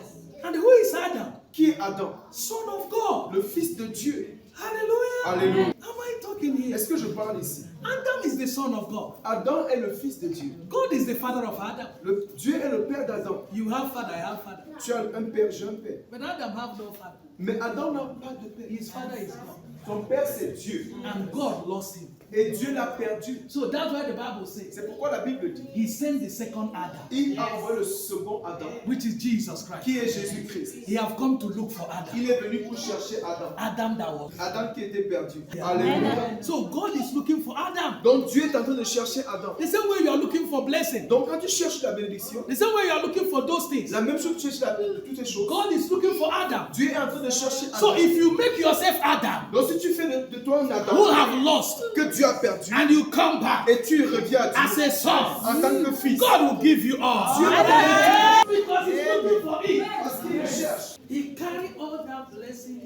And who is Adam? Qui est Adam? Son of God. Le fils de Dieu. Hallelujah. Alléluia. Am I talking here? Est-ce que je parle ici? Adam is the son of God. Adam est le fils de Dieu. God is the father of Adam. Dieu est le père d'Adam. You have father, I have father. Tu as un père, j'ai un père. But Adam have no father. Mais Adam n'a pas de père. His father is God. Son père, c'est Dieu. And God lost him. Et Dieu l'a perdu. So that's why the Bible says C'est pourquoi la Bible dit, He sent the second Adam, il a envoyé le second Adam, which is Jesus Christ. qui est Jésus-Christ. He have come to look for Adam. Il est venu pour chercher Adam. Adam that was. Adam qui était perdu. Alléluia. So God is looking for Adam. Donc Dieu est en train de chercher Adam. The same way you are looking for blessing. Donc quand tu cherches la bénédiction, The same way you are looking for those things. la même chose que tu cherches toutes ces choses. God is looking for Adam. Dieu est en train de chercher So Adam. if you make yourself Adam, Donc si tu fais de toi un who Adam have lost, que tu as perdu and you come back et tu reviens à as Dieu a son, en tant que fils, God will give you all. Dieu va te donner Because He's looking for it. parce qu'il le cherche. He carry all that blessing.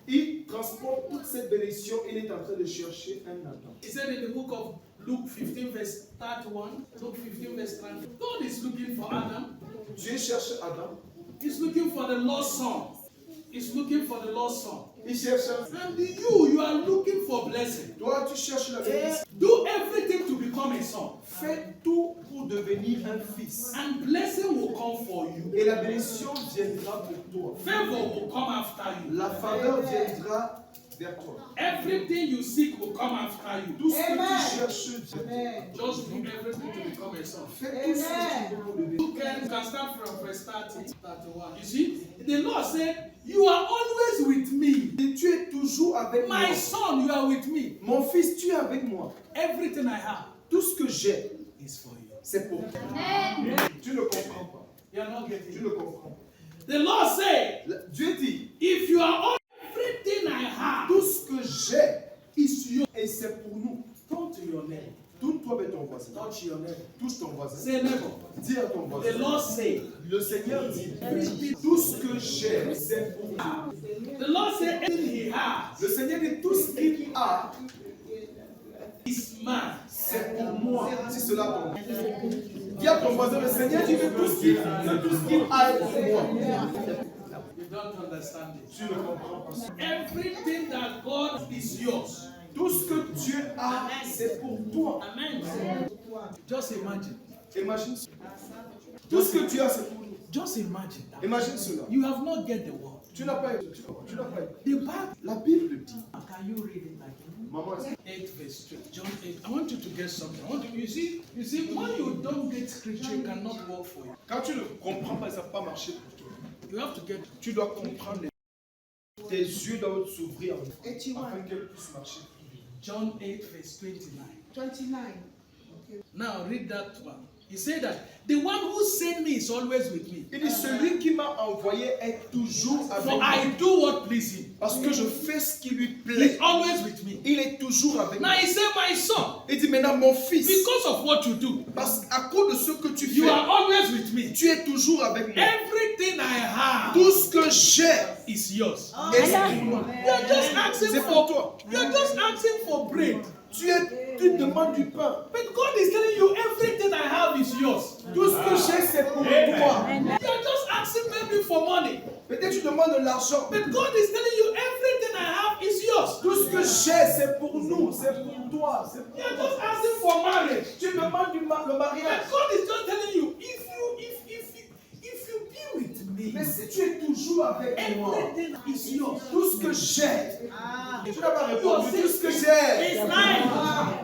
Il transporte toute cette bénédiction. Il est en train de chercher un Adam. He said in the book of Luke 15 verse 31, Luke 15 verse 30, God is looking for Adam. Dieu cherche Adam. He's looking for the lost son. He's looking for the lost son. Il cherche un. And you are looking for blessing. Toi, tu cherches la bénédiction. Do everything to become a son. Fais tout pour devenir un fils. And blessing will come for you. Et la bénédiction viendra pour toi. Favor will come after you. La faveur viendra vers toi. Everything you seek will come after you. Tout ce que tu cherches, Just do everything to become a son. fais tout ce que tu peux pour devenir. You can start from verse 30, 31. You see, the Lord said, you are always with me. Et tu es toujours avec moi. My son, you are with me. Mon fils, tu es avec moi. Everything I have Tout ce que j'ai, is for you. c'est pour toi. Tu ne comprends pas. You are not getting Tu it. ne comprends pas. The Lord said, Dieu dit, if you are all, everything I have tout ce que j'ai, is yours. et c'est pour nous. Turn to your neighbor. Tourne-toi vers ton voisin. Touch your neighbor. Touche ton voisin. Say neighbor. Dis à ton The voisin. Lord said, Le Seigneur dit, tout ce que j'ai, c'est pour toi. the Lord said, everything he has Le Seigneur dit, tout ce qu'il a, is mine. c'est pour moi. Si cela tombe. Dis à ton voisin, le Seigneur dit que tout ce qu'il a est pour moi. You don't understand it. Tu ne comprends pas. Everything that God is yours. Tout ce que Dieu a, c'est pour toi. Amen. Just imagine. Imagine cela. Tout ce que tu as, c'est pour nous. Just imagine that. Imagine cela. You have not get the word. Tu n'as pas été. Tu n'as pas été. The Bible. La Bible dit. Can you read it like me? Maman, 8 verse 2. John 8. I want you to get something. I want you see, when you don't get scripture, it cannot work for you. quand tu ne comprends pas, ça ne va pas marcher pour toi. You have to get. Tu dois comprendre. Tes yeux doivent s'ouvrir afin qu'elles puissent marcher. John 8 verse 29. 29. Now read that one. He said that the one who sent me is always with me. Il dit, celui qui m'a envoyé est toujours avec For moi. I do what please him. Parce que je fais ce qui lui He's plaît. always with me. Il est toujours avec Now moi. he said, my son, Il dit, maintenant mon fils, because of what you do, parce qu'à cause de ce que tu you fais, are always with me. tu es toujours avec moi. Everything I have Tout ce que j'ai is yours. est pour moi. You are just asking C'est pour for. toi. You are just asking for bread. Tu demandes du pain. But God is telling you everything I have is yours. Tout ce que j'ai, c'est pour toi. You are just asking maybe for money. Peut-être tu demandes de l'argent. But God is telling you everything I have is yours. Tout ce que j'ai, c'est pour nous. C'est pour toi. C'est pour You are toi. just asking for marriage. Tu demandes le But mariage. God is just telling you, if you be with Mais me, si tu es toujours avec moi, everything is yours. tout ce que j'ai, tu n'as pas Your répondu. Tout ce que sister j'ai. is mine.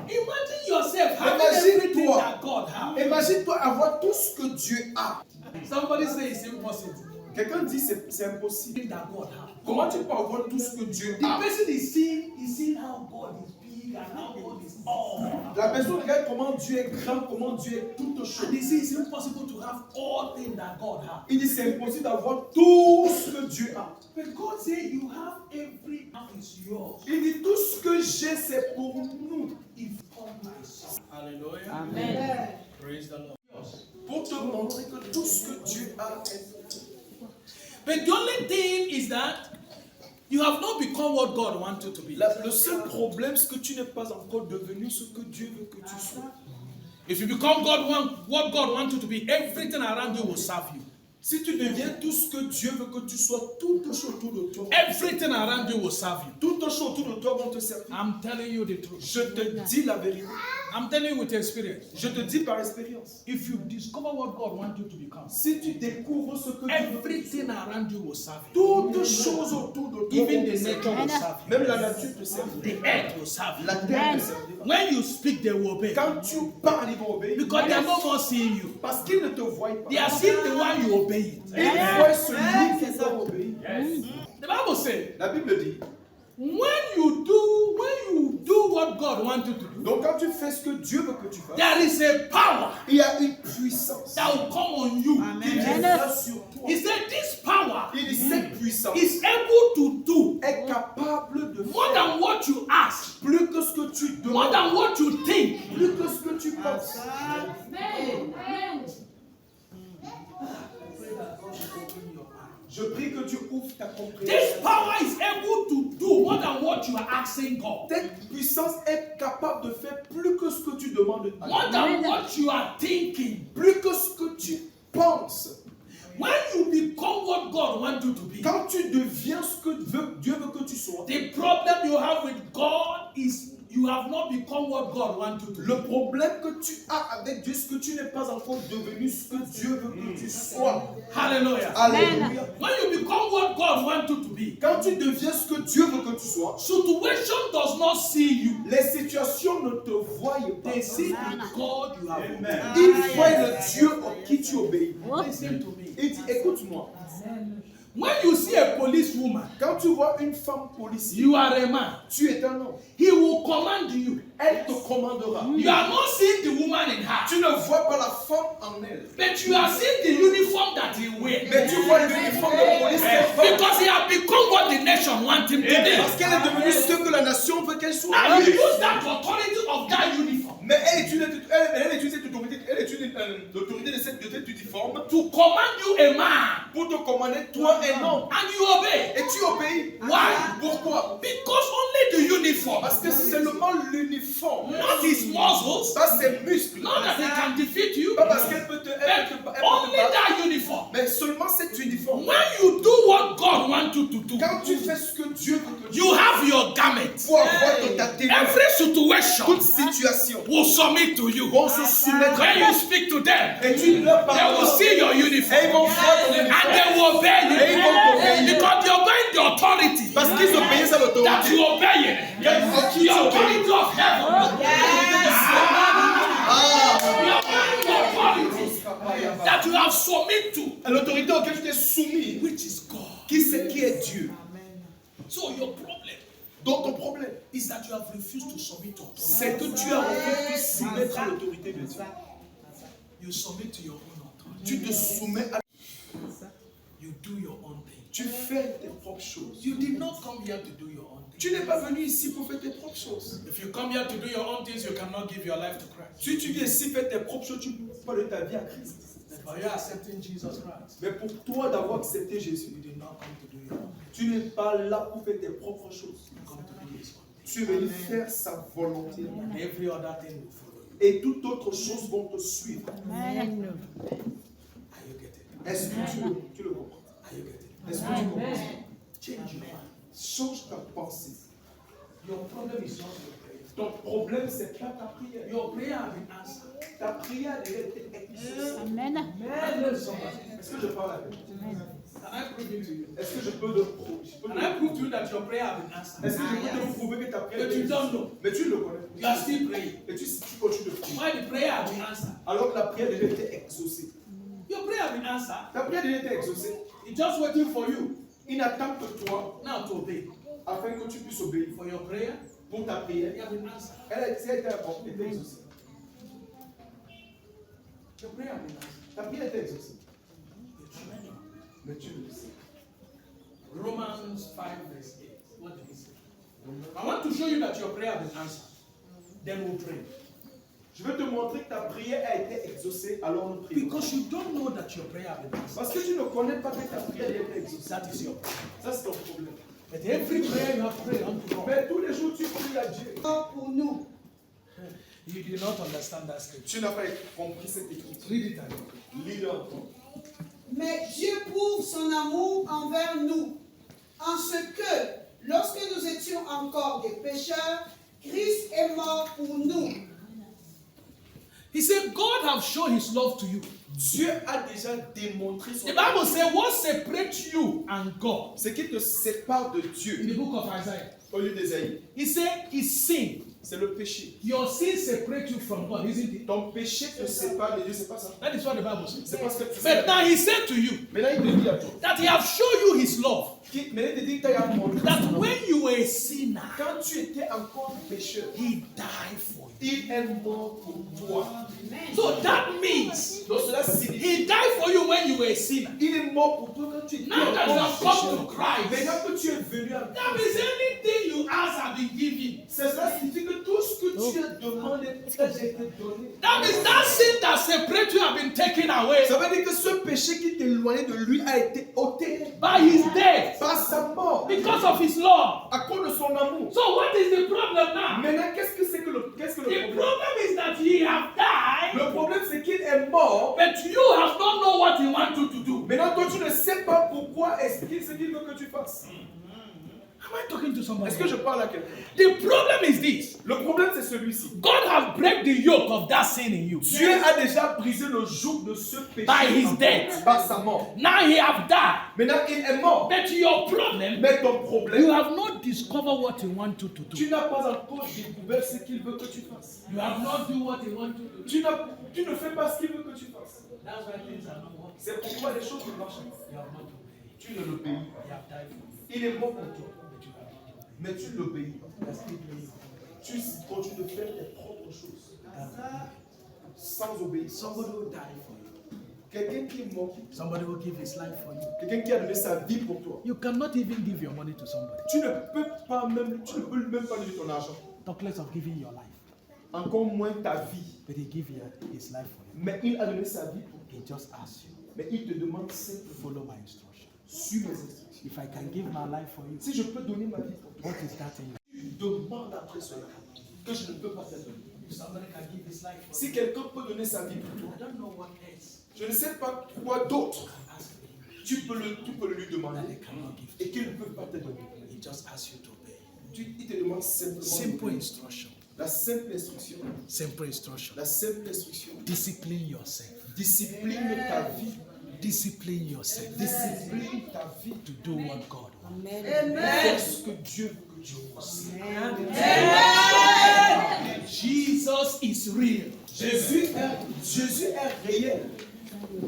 Imagine yourself having Imagine everything toi. that God has. Imagine-toi avoir tout ce que Dieu a. Somebody say it's impossible. Quelqu'un dit c'est impossible. That God has. Comment tu peux avoir tout ce que Dieu The a? person is seeing how God is big and how God is all. La personne regarde comment Dieu est grand, comment Dieu est toute And chose. they say it's impossible to have all things that God has. Il dit c'est impossible d'avoir tout ce que Dieu a. But God said you have every is yours. Il dit tout ce que j'ai c'est pour nous. If come my son. Hallelujah. Amen. Praise the Lord. Pour te montrer que tout ce que Dieu a est. But the only thing is that you have not become what God wants you to be. Le seul problème, c'est que tu n'es pas encore devenu ce que Dieu veut que tu sois. If you become what God wants you to be, everything around you will serve you. Si tu deviens tout ce que Dieu veut que tu sois, toutes les choses autour de toi, Everything around you will serve you. toutes les choses autour de toi vont te servir. I'm telling you the truth. Je te dis la vérité. I'm telling you with experience. Je te dis par expérience. If you discover what God wants you to become, Si tu découvres ce que Dieu veut, everything around you will serve you. toutes choses autour de toi, Even vont the te nature servir. will serve you. Même la nature te The servira. earth will serve La you. terre te servira. When you speak, they will obey. Quand tu parles, ils vont obéir. Because they are no more seeing you. Parce qu'ils ne te voient pas. They are seeing the one you obey it. Ils voient celui qui doit obéir. The Bible says, La Bible dit, when you do what God wants you to do, donc quand tu fais ce que Dieu veut que tu fasses, there is a power il y a une puissance that will come on you. qui viendra sur toi. He said, this power Il dit, cette puissance is able to do est capable de more faire than what you ask, plus que ce que tu more demandes, than what you think. plus que ce que tu penses. Je prie que tu ouvres ta This compréhension. power is able to do more than what you are asking God, Cette puissance est capable de faire plus que ce que tu demandes à more Dieu. than what you are thinking. Plus que ce que tu penses. When you become what God wants you to be, Quand tu deviens ce que Dieu veut que tu sois, the problem you have with God is you have not become what God wants you to be. le problème que tu as avec Dieu, c'est que tu n'es pas encore devenu ce que Dieu veut que tu sois. Hallelujah. Alléluia. When you become what God wants you to be, Quand tu deviens ce que Dieu veut que tu sois, situation does not see you. les situations ne te voient pas. They see the God you have. Ils voient le Dieu en qui tu obéis. Listen to me. Il dit, écoute-moi, When you see a policewoman, quand tu vois une femme policière, you are a man. tu es un homme. He will command you. Elle te commandera. You are not seeing the woman in her, Tu ne vois pas la femme en elle. but you are seeing the uniform that he wears. Mais tu vois l'uniforme de police qu'elle porte. Because he has become what the nation wants him to Parce be. qu'elle est devenue ce que la nation veut qu'elle soit. And you use that authority of that uniform Mais elle utilise cette autorité, l'autorité de cet uniforme to command you a man, pour te commander toi un homme. and you obey. Et tu obéis. Why? Pourquoi? Because only the uniform, Parce que c'est seulement l'uniforme, not his muscles, pas ses muscles, not that he can defeat you, pas parce qu'elle peut te but battre, only that uniform. mais seulement cet uniforme. When you do what God wants you to do, Quand tu fais ce que Dieu veut que tu you have your garment. pour avoir ton tatouage, Every situation toute situation will submit to you. vont se soumettre à When toi. you speak to them, Et tu leur they will parles. see your Et ils uniform vont voir ton and uniforme. they will obey Et ils vont you t'obéir. because you're going the authority Parce qu'ils obéissent à that l'autorité. you obey it. En qui The tu obéis. authority of heaven. The authority that you have submit to, À l'autorité auquel tu t'es soumis. which is God. Qui est Dieu? So your problem Donc ton problème, is that you have refused to submit to authority. c'est que tu as refusé de te soumettre à l'autorité de Dieu. You submit to your own authority. Tu te soumets à... You do your own thing. Tu fais tes propres choses. You did not come here to do your own thing. Tu n'es pas venu ici pour faire tes propres choses. If you come here to do your own things, you cannot give your life to Christ. Si tu viens ici faire tes propres choses, tu ne peux pas donner ta vie à Christ. But for you accepting Jesus Christ, Mais pour toi d'avoir accepté Jésus, you did not come to do your own thing. tu n'es pas là pour faire tes propres choses. You come to do His own thing. Tu es venu faire sa volonté. And every other thing will follow you. Et toutes autres choses vont te suivre. Are you getting it? Est-ce que tu le comprends? Are you getting it? Est-ce que tu comprends? Change your mind. Change ta pensée. Your problem is not your prayer. Ton problème, c'est pas ta prière. Your prayer has been answered. Ta prière a déjà été exaucée. Amen. Est-ce que je parle avec toi? Can I prove it to you? Est-ce que je peux te prouver? Can I prove to you that your prayer has been answered? Est-ce que je peux te prouver que ta prière a But été you don't exaucée? know. Mais tu le connais. You are still praying. Et tu continues de prier. Why the prayer has been answered? Alors que la prière a déjà été exaucée. Your prayer has been answered. Ta prière a déjà été exaucée. It's just waiting for you Il n'attend que toi now to obey. afin que tu puisses obéir. For your prayer, Pour ta it prière, has been answered. elle a été exaucée. Your prayer has been answered. Ta prière a été exaucée. But you know. Mais tu le sais. Romans 5 verse 8. What did he say? I want to show you that your prayer has been answered. Then we'll pray. Je vais te montrer que ta prière a été exaucée, alors nous prions. Because you don't know that your prayer has been answered. Parce que tu ne connais pas que ta prière a été exaucée. That is your problem. Ça, c'est ton problème. But every prayer you have prayed unto God, Mais tous les jours, tu pries à Dieu. Pour nous. you did not understand that scripture. Tu n'as pas compris cette écriture. Read it again. Lis-le encore. Mais Dieu prouve son amour envers nous, en ce que, lorsque nous étions encore des pécheurs, Christ est mort pour nous. He said, God have shown his love to you. Dieu a déjà démontré son The Bible says, what separates you and God? Ce qui te sépare de In Dieu, the book of Isaiah. au lieu d'Ésaïe, He said, it's sin. c'est le péché. Your sin separates you from God, isn't it? Ton péché te sépare de Dieu, c'est pas ça. That is what the Bible says. C'est parce que tu But now he said to you Maintenant, il te dit à toi. that he have shown you his love. Maintenant, il te dit qu'il t'a montré. That when you were a sinner, Quand tu étais encore pécheur, he died for you. il est mort pour toi. So that means Donc cela signifie he died for you when you were a sinner. il est mort pour toi quand tu étais Now that you encore have come pécheur. to Christ, Maintenant que tu es venu à that means anything you ask have been given. cela signifie que tout ce que tu as demandé t'a été donné. That means that sin that separates you have been taken away Ça veut dire que ce péché qui t'éloignait de lui a été ôté by his death par sa mort because of his love. à cause de son amour. So what is the problem now? Maintenant, qu'est-ce que le The problème? problem is that he have died, Le problème, c'est qu'il est mort. but you have not know what he wants you to do. Maintenant, toi, tu ne sais pas pourquoi est-ce qu'il veut que tu fasses. Am I talking to somebody? Est-ce que je parle à quelqu'un? The problem is this. Le problème, c'est celui-ci. God has break the yoke of that sin in you. Dieu a déjà brisé le joug de ce péché By his death. par sa mort. Now he have died. Maintenant, il est mort. But your problem, Mais ton you problème, have not discovered what he wants you to do. tu n'as pas encore découvert ce qu'il veut que tu fasses. You have not do what he wants you to do. Tu ne fais pas ce qu'il veut que tu fasses. That's why things are not working. C'est pourquoi les choses ne marchent pas. You have not obeyed. Tu ne l'obéis He pas. have died for you. Il est mort pour toi. But you have not obeyed. Mais tu ne l'obéis pas. You are still doing it. Tu continues de faire tes propres choses. Sans obéir. Somebody will die for you. Quelqu'un qui est mort, Somebody will give his life for you. quelqu'un qui a donné sa vie pour toi. You cannot even give your money to somebody. Tu ne peux même pas donner ton argent. Talk less of giving your life. Encore moins ta vie. But he give his life for you. Mais il a donné sa vie pour toi. He just asks you, Mais il te demande simplement, follow my instruction. suis mes instructions. If I can give my life for you, Si je peux donner ma vie pour toi, what is that in you? tu demandes après cela que je ne peux pas te donner. If somebody can give his life for Si you, quelqu'un peut donner sa vie pour toi, I don't know what else. je ne sais pas quoi d'autre Ask him tu peux le lui that he demander cannot give. et qu'il ne peut pas te donner. He just asks you to obey. Il te demande simplement Simple instruction. la simple instruction. Simple instruction. La simple instruction. Discipline yourself. Discipline ta vie. Discipline yourself Discipline ta vie. to do what God wants. Fais ce que Dieu veut que tu fasses. Jesus is real. Jésus est réel.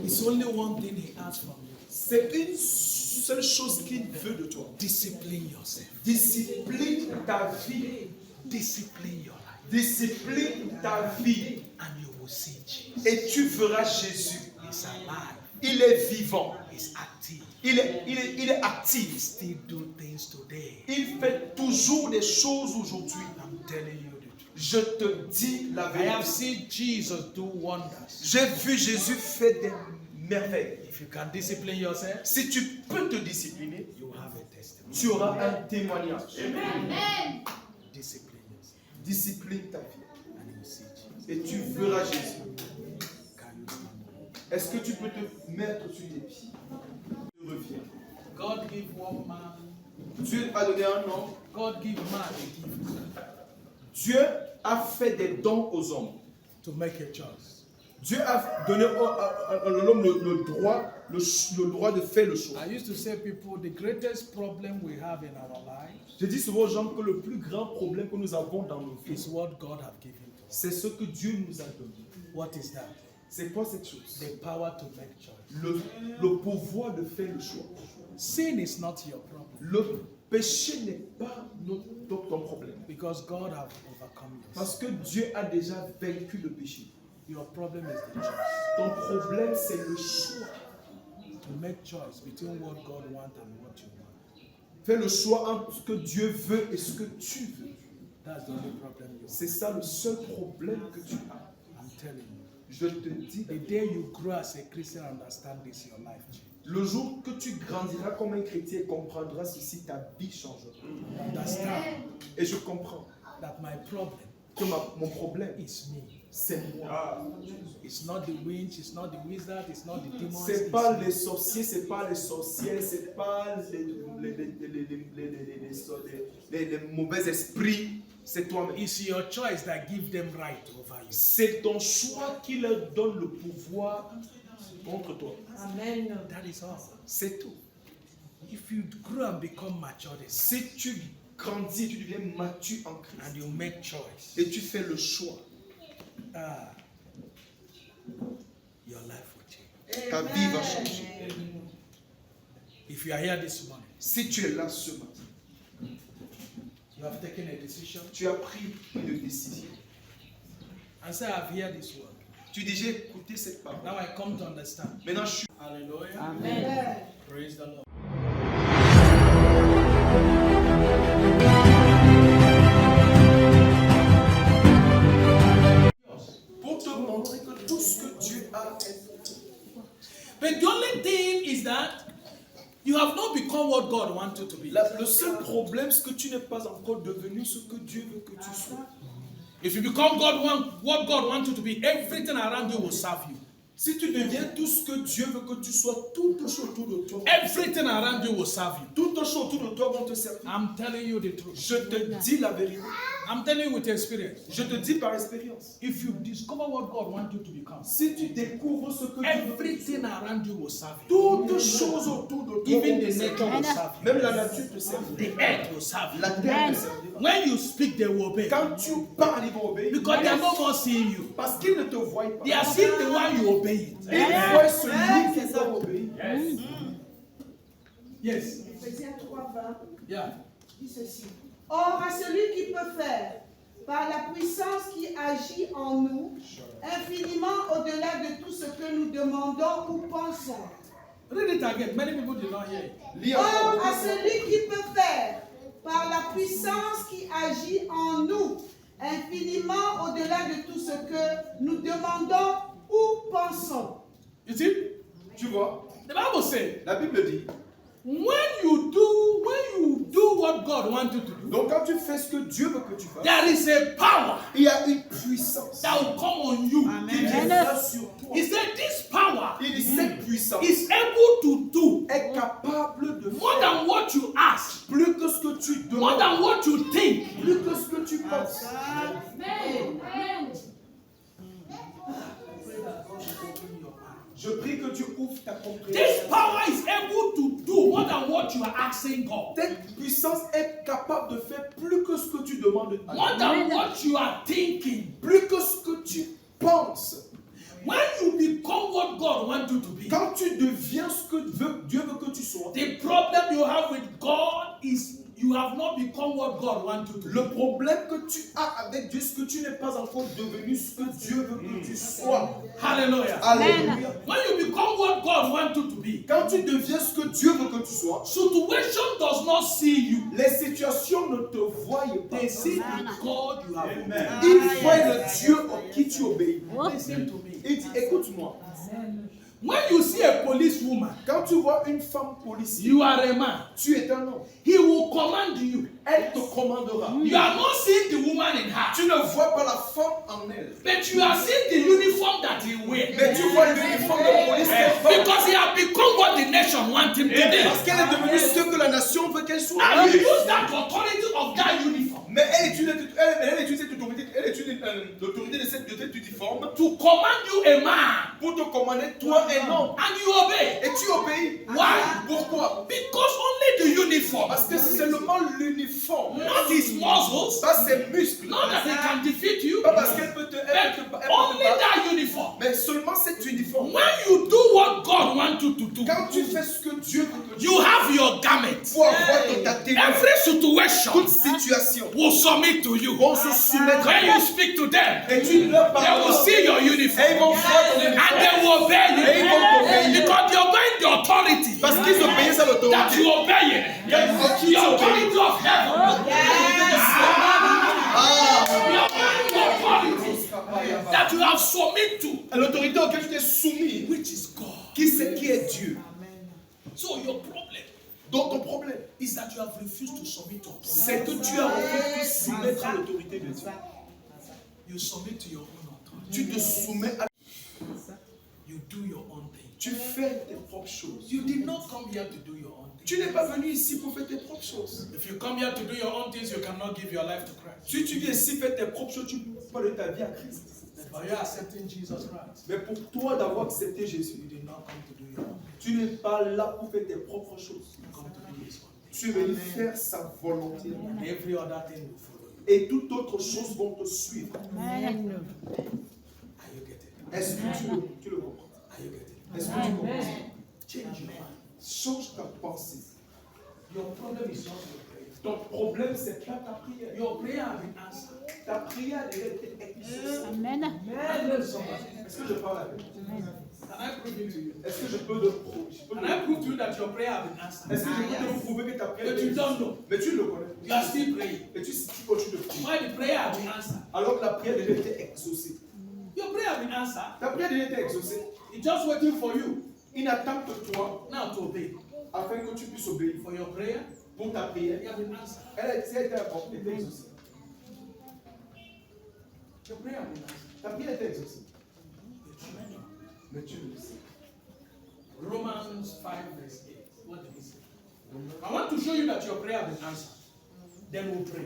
It's only one thing he asks from you. C'est une seule chose qu'il veut de toi. Discipline yourself. Discipline ta vie. Discipline your life. Discipline ta vie. And you will see Jesus. Et tu verras Jésus. He's alive. Il est vivant. He's active. Il est He actif. still do things today. Il fait toujours des choses aujourd'hui. I'm telling you the truth. Je te dis la I have vérité. seen Jesus do wonders. J'ai vu Jésus faire des merveilles. If you can discipline yourself, Si tu peux te discipliner, you have a testimony. tu auras un témoignage. Discipline yourself Discipline ta vie. and you will see Jesus. Et tu verras Jésus. Can you stand up? Est-ce que tu peux te mettre sur tes pieds? Je reviens. God give one man, Dieu a donné un homme. God give man a gift Dieu a fait des dons aux hommes. to make a choice. Dieu a donné à l'homme le droit de faire le choix. I used to say people, the greatest problem we have in our lives Je dis souvent aux gens que le plus grand problème que nous avons dans nos vies, is what God have given to us. c'est ce que Dieu nous a donné. What is that? C'est quoi cette chose? The power to make choice. Le pouvoir de faire le choix. Sin is not your problem Le péché n'est pas ton problème. because God have overcome you. Parce que Dieu a déjà vaincu le péché. Your problem is the choice. Ton problème, c'est le choix. To make choice between what God wants and what you want. Fais le choix entre ce que Dieu veut et ce que tu veux. That's the only problem you have. C'est ça le seul problème que tu as. I'm telling you. Je te dis, The day you grow as a Christian, understand this, your life change. le jour que tu grandiras comme un chrétien et comprendras ceci, ta vie changera. Understand Et je comprends that my problem que mon problème, is me. c'est moi. It's not the winch, it's not the wizard, it's not the demons. C'est it's pas me. les sorciers, c'est pas les sorcières, c'est pas les mauvais esprits. c'est toi-même. It's your choice that gives them right over you. C'est ton choix qui leur donne le pouvoir contre toi. Amen. That is all. C'est tout. If you grow and become mature in Christ, Si tu grandis, tu deviens mature en Christ and you make choice, et tu fais le choix, your life will change. ta vie va changer. If you are here this morning, Si tu es là ce matin, you have taken a decision tu as pris une décision. and say, I've heard this word. Tu dis, j'ai écouté cette parole. Now I come to understand. Maintenant, je suis... Hallelujah. Amen. Praise the Lord. Pour te montrer que tout ce que Dieu a est... But the only thing is that you have not become what God wanted to be. Le seul problème, c'est que tu n'es pas encore devenu ce que Dieu veut que tu sois. If you become what God wants you to be, everything around you will serve you. Si tu deviens tout ce que Dieu veut que tu sois, toutes les choses autour de toi, Everything around you will serve you. toutes les choses autour de toi vont te servir. I'm telling you the truth. Je te dis la vérité. I'm telling you with experience. Je te dis par expérience. If you discover what God wants you to become, Si tu découvres ce que Dieu veut, everything around you will serve you. toutes choses autour de toi Even vont te the nature servir. will serve you. Même la nature te sert. The earth will serve La you. terre te servira. When you speak, they will obey. Quand tu parles, ils vont obéir. Because they are no more seeing you. Parce qu'ils ne te voient pas. They are seeing the one you obey it. Ils voient celui qui doit obéir. Yes. Éphésiens 3:20 Yeah. dit ceci. Or, à celui qui peut faire, par la puissance qui agit en nous, infiniment au-delà de tout ce que nous demandons ou pensons. Read it again. Many people did not hear it. Lis Or, encore. à celui qui peut faire, par la puissance qui agit en nous, infiniment au-delà de tout ce que nous demandons ou pensons. You see? Tu vois, The Bible says, la Bible dit, when you do what God wants you to do, donc quand tu fais ce que Dieu veut que tu fasses, there is a power il y a une puissance that will come on you. qui viendra sur toi. He said, this power Il dit, cette puissance is able to do est capable de more faire than what you ask, plus que ce que tu more demandes, than what you think. plus que ce que tu penses. Je prie que tu ouvres ta This compréhension. power is able to do more than what you are asking God, Cette puissance est capable de faire plus que ce que tu demandes à more Dieu. than what you are thinking. Plus que ce que tu penses. When you become what God wants you to be, Quand tu deviens ce que Dieu veut que tu sois, the problem you have with God is you have not become what God wants you to be. le problème que tu as avec Dieu, c'est que tu n'es pas encore devenu ce que Dieu veut que tu sois. Hallelujah. Alléluia. When you become what God wants you to be, Quand tu deviens ce que Dieu veut que tu sois, situation does not see you. les situations ne te voient pas. They see the God you have obeyed. Ils voient le Dieu à qui tu obéis. Listen to me. Il dit, écoute-moi, When you see a policewoman, quand tu vois une femme policière, you are a man. tu es un homme. He will command you. Elle te commandera. You are not seeing the woman in her, Tu ne vois pas la femme en elle. but you are seeing the uniform that he wears. Mais tu vois l'uniforme de police qu'elle porte. Because he has become what the nation wants him to be. Parce qu'elle est devenue ce que la nation veut qu'elle soit. Now you use that authority of that uniform Mais elle utilise cette autorité, l'autorité de cet uniforme to command you a man, pour te commander, toi un homme. and you obey. Et tu obéis. Why? Pourquoi? Because only the uniform, Parce que c'est seulement l'uniforme, not his muscles, pas ses muscles, not that he can defeat you, pas parce qu'elle peut te but battre, only that uniform. mais seulement cet uniforme. When you do what God wants you to do, Quand tu fais ce que Dieu veut que tu you have your garment. pour avoir ta tenue, Every situation toute situation will submit to you. vont se soumettre à When toi. you speak to them, Et tu leur they will parles. see your Et ils uniform vont voir ton and uniforme. they will obey you Et ils vont t'obéir. because you're going the authority Parce qu'ils obéissent à that l'autorité. you obey it. The authority of heaven. The authority that you have submit to, À l'autorité auquel tu t'es soumis, which is God. qui est Dieu. So your problem Donc ton problème, is that you have refused to submit to authority. c'est que tu as refusé de soumettre à l'autorité de Dieu. You submit to your own authority. Tu te soumets à... You do your own thing. Tu fais tes propres choses. You did not come here to do your own thing. Tu n'es pas venu ici pour faire tes propres choses. If you come here to do your own things, you cannot give your life to Christ. Si tu viens ici faire tes propres choses, tu ne peux pas donner ta vie à Christ. But you are accepting Jesus Christ. Mais pour toi d'avoir accepté Jésus, You did not come to do your own. tu n'es pas là pour faire tes propres choses. You come to do His one. Tu es venu faire sa volonté. And every other thing will follow you. Et toute autre chose vont te suivre. Are you getting it? Est-ce que tu le comprends? Are you getting it? Est-ce que tu comprends? Change your mind. Change ta pensée. Your problem is not your prayer. Ton problème, ce n'est pas ta prière. Your prayer has been answered. Ta prière déjà été exaucée. Amen. Est-ce que je parle avec toi? Can I prove it to you? Est-ce que je peux le prouver? Can I prove to you that your prayer has been answered? Est-ce que je peux te prouver que ta prière But est you don't exaucée? know. Mais tu le connais. You are still praying. Et tu continues de prier. Why the prayer has been answered? Alors que la prière déjà été exaucée. Your prayer has been answered. Ta prière déjà été exaucée. It's just waiting for you Il n'attend que toi now to obey. afin que tu puisses obéir. For your prayer, Pour ta it prière, has been answered. elle a été exaucée. Your prayer has been answered. Ta prière a été exaucée. But you may not. Mais tu le sais. Romans 5 verse 8. What did he say? I want to show you that your prayer has been answered. Then we'll pray.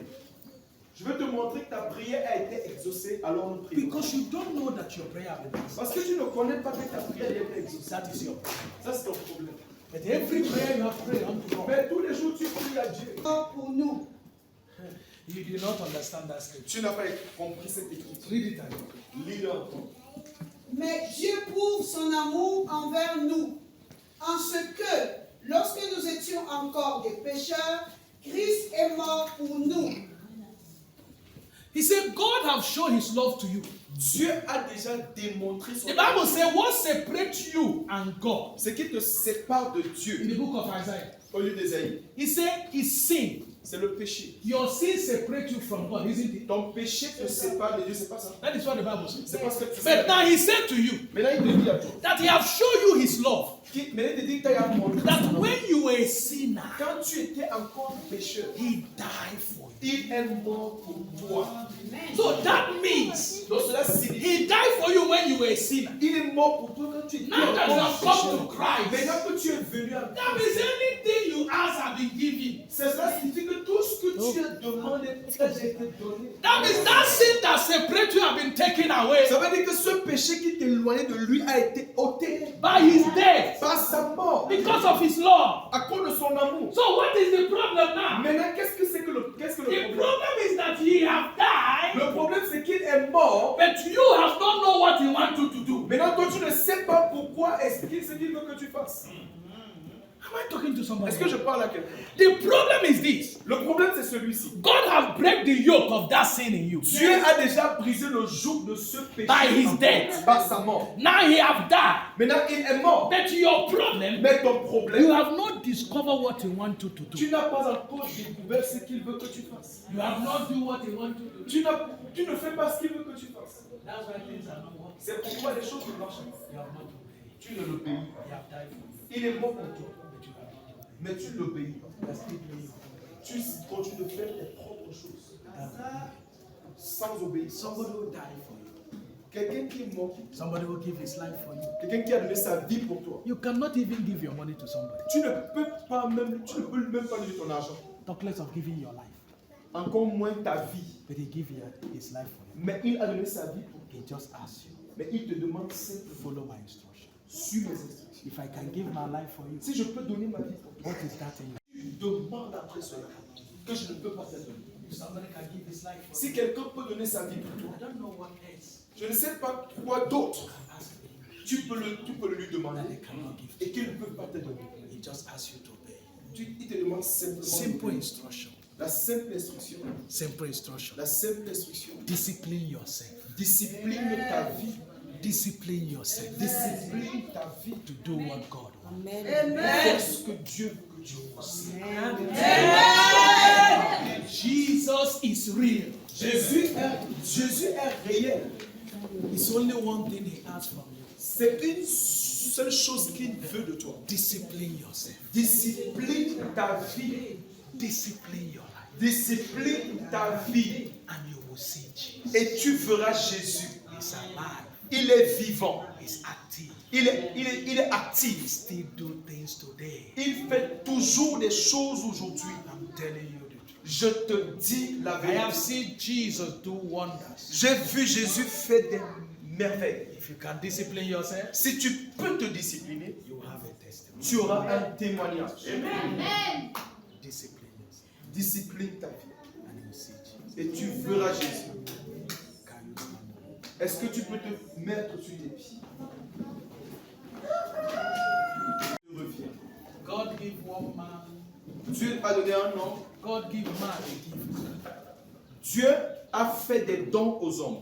Je veux te montrer que ta prière a été exaucée, alors nous prions. Because you don't know that your prayer has been answered. Parce que tu ne connais pas que ta prière a été exaucée. That is your problem. Ça, c'est ton problème. But every prayer you have prayed unto God, Mais tous les jours, tu pries à Dieu. Pour nous. you do not understand that scripture. Tu n'as pas compris cette écriture. Read it again. Lis-le encore. Mais Dieu prouve son amour envers nous, en ce que, lorsque nous étions encore des pécheurs, Christ est mort pour nous. He said, God have shown his love to you. Dieu a déjà démontré son The Bible says, what separates you and God? Ce qui te sépare de In Dieu, the book of Isaiah, au lieu d'Ésaïe, he said, it's sin. c'est le péché. Your sin separates you from God, isn't it? Ton péché te sépare de Dieu, c'est pas ça. That is what the Bible says. C'est parce que tu But now he said to you Maintenant, il te dit à toi. that he have shown you his love. Maintenant, il te dit que tu as montré That son amour. when you were a sinner, Quand tu étais encore pécheur, he died for you. il est mort pour toi. So that means Donc cela signifie he died for you when you were a sinner. il est mort pour toi quand tu étais Now that you have come pécheur. to Christ, Maintenant que tu es venu à that means anything you ask have been given. cela signifie que tout ce que tu as demandé t'a été donné. That means that sin that separates you have been taken away Ça veut dire que ce péché qui t'éloignait de lui a été ôté by his death par sa mort, because of his love. à cause de son amour. So what is the problem now? Maintenant, qu'est-ce que le The problème? problem is that he have died, Le problème, c'est qu'il est mort. but you have not know what he wants you to do. Maintenant, toi, tu ne sais pas pourquoi est-ce qu'il veut que tu fasses. Am I talking to somebody? Est-ce que je parle à quelqu'un? The problem is this. Le problème, c'est celui-ci. God has break the yoke of that sin in you. Dieu a déjà brisé le joug de ce péché By his en toi, death. par sa mort. Now he have died. Maintenant, il est mort. But your problem, Mais ton you problème, have not discovered what he wants you to do. tu n'as pas encore découvert ce qu'il veut que tu fasses. You have not do what he wants you to do. Tu ne fais pas ce qu'il veut que tu fasses. That's why things are not working. C'est pourquoi les choses ne marchent pas. You have not obeyed. Tu ne l'obéis He pas. have died for you, Il est mort pour toi. but you have not obeyed. Mais tu ne l'obéis pas. You are still doing it. Tu continues de faire tes propres choses sans obéir. Somebody will die for you. Quelqu'un qui est mort, Somebody will give his life for you. quelqu'un qui a donné sa vie pour toi. You cannot even give your money to somebody. Tu ne peux même pas donner ton argent. Talk less of giving your life. Encore moins ta vie. But he give his life for you. Mais il a donné sa vie pour toi. He just asks you, Mais il te demande simplement, follow my instruction. suis mes instructions. If I can give my life for you, Si je peux donner ma vie pour toi, what is that in you? tu demandes après cela que je ne peux pas te donner. If somebody can give his life for Si you, quelqu'un peut donner sa vie pour toi, I don't know what else je ne sais pas quoi d'autre ask him tu peux le lui that demander he cannot give et to qu'il you. ne peut pas te donner. He just asks you to obey. Il te demande simplement Simple d'obéir. instruction. La simple instruction. Simple instruction. La simple instruction. Discipline yourself. Discipline ta vie. Discipline yourself Discipline ta vie. to do what God wants. Fais ce que Dieu veut que tu fasses. Jesus is real. Jésus est réel. It's only one thing he asks from you. C'est une seule chose qu'il veut de toi. Discipline yourself. Discipline ta vie. Discipline your life. Discipline ta vie. And you will see Jesus. Et tu verras Jésus. He's alive. Il est vivant. He's active. Il est actif. He still do things today. Il fait toujours des choses aujourd'hui. I'm telling you the truth. Je te dis la I have vérité. seen Jesus do wonders. J'ai vu Jésus faire des merveilles. If you can discipline yourself, Si tu peux te discipliner, you have a testimony. tu auras un témoignage. Discipline yourself, Discipline ta vie. and you see Jesus. Et tu verras Jésus. Can you stand up? Est-ce que tu peux te mettre sur tes pieds? Reviens. God give one man. Dieu a donné un homme. God give man a gift Dieu a fait des dons aux hommes.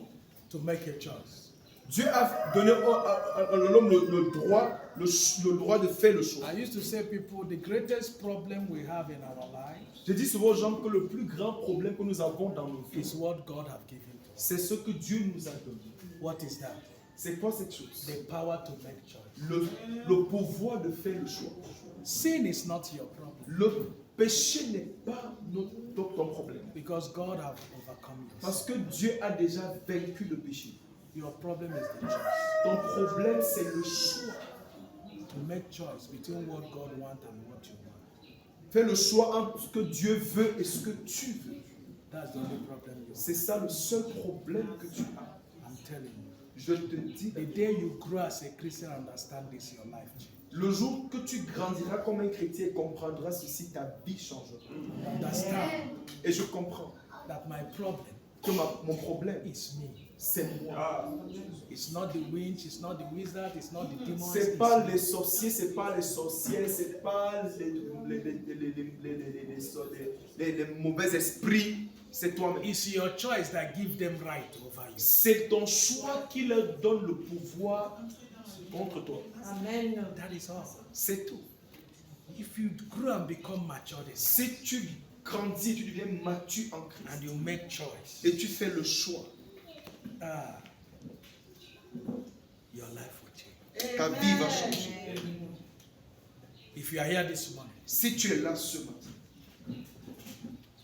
to make a choice. Dieu a donné à l'homme le droit de faire le choix. I used to say, people, the greatest problem we have in our lives Je dis souvent aux gens que le plus grand problème que nous avons dans nos vies, is what God have given to us. c'est ce que Dieu nous a donné. What is that? C'est quoi cette chose? The power to make choice. Le pouvoir de faire le choix. Sin is not your problem Le péché n'est pas ton problème. because God have overcome you. Parce que Dieu a déjà vaincu le péché. Your problem is the choice. Ton problème, c'est le choix. To make choice between what God wants and what you want. Fais le choix entre ce que Dieu veut et ce que tu veux. That's the only problem you have. C'est ça le seul problème que tu as. I'm telling you. Je te dis, The day you grow as a Christian, understand this, your life change. le jour que tu grandiras comme un chrétien et comprendras ceci, ta vie changera. Understand Et je comprends that my problem que mon problème, is me. c'est moi. It's not the winch, it's not the wizard, it's not the demons. C'est it's pas me. les sorciers, c'est pas les sorcières, c'est pas les mauvais esprits, c'est toi-même. It's your choice that gives them right over you. C'est ton choix qui leur donne le pouvoir contre toi. Amen. That is all. C'est tout. If you grow and become mature in Christ, Si tu grandis, tu deviens mature en Christ and you make choice, et tu fais le choix, your life will change. ta vie va changer. If you are here this morning, Si tu es là ce matin,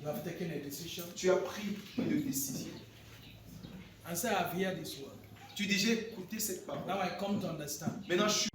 you have taken a decision tu as pris une décision. and say, I've heard this word. Tu dis, j'ai écouté cette parole. Now I come to understand. Maintenant, je suis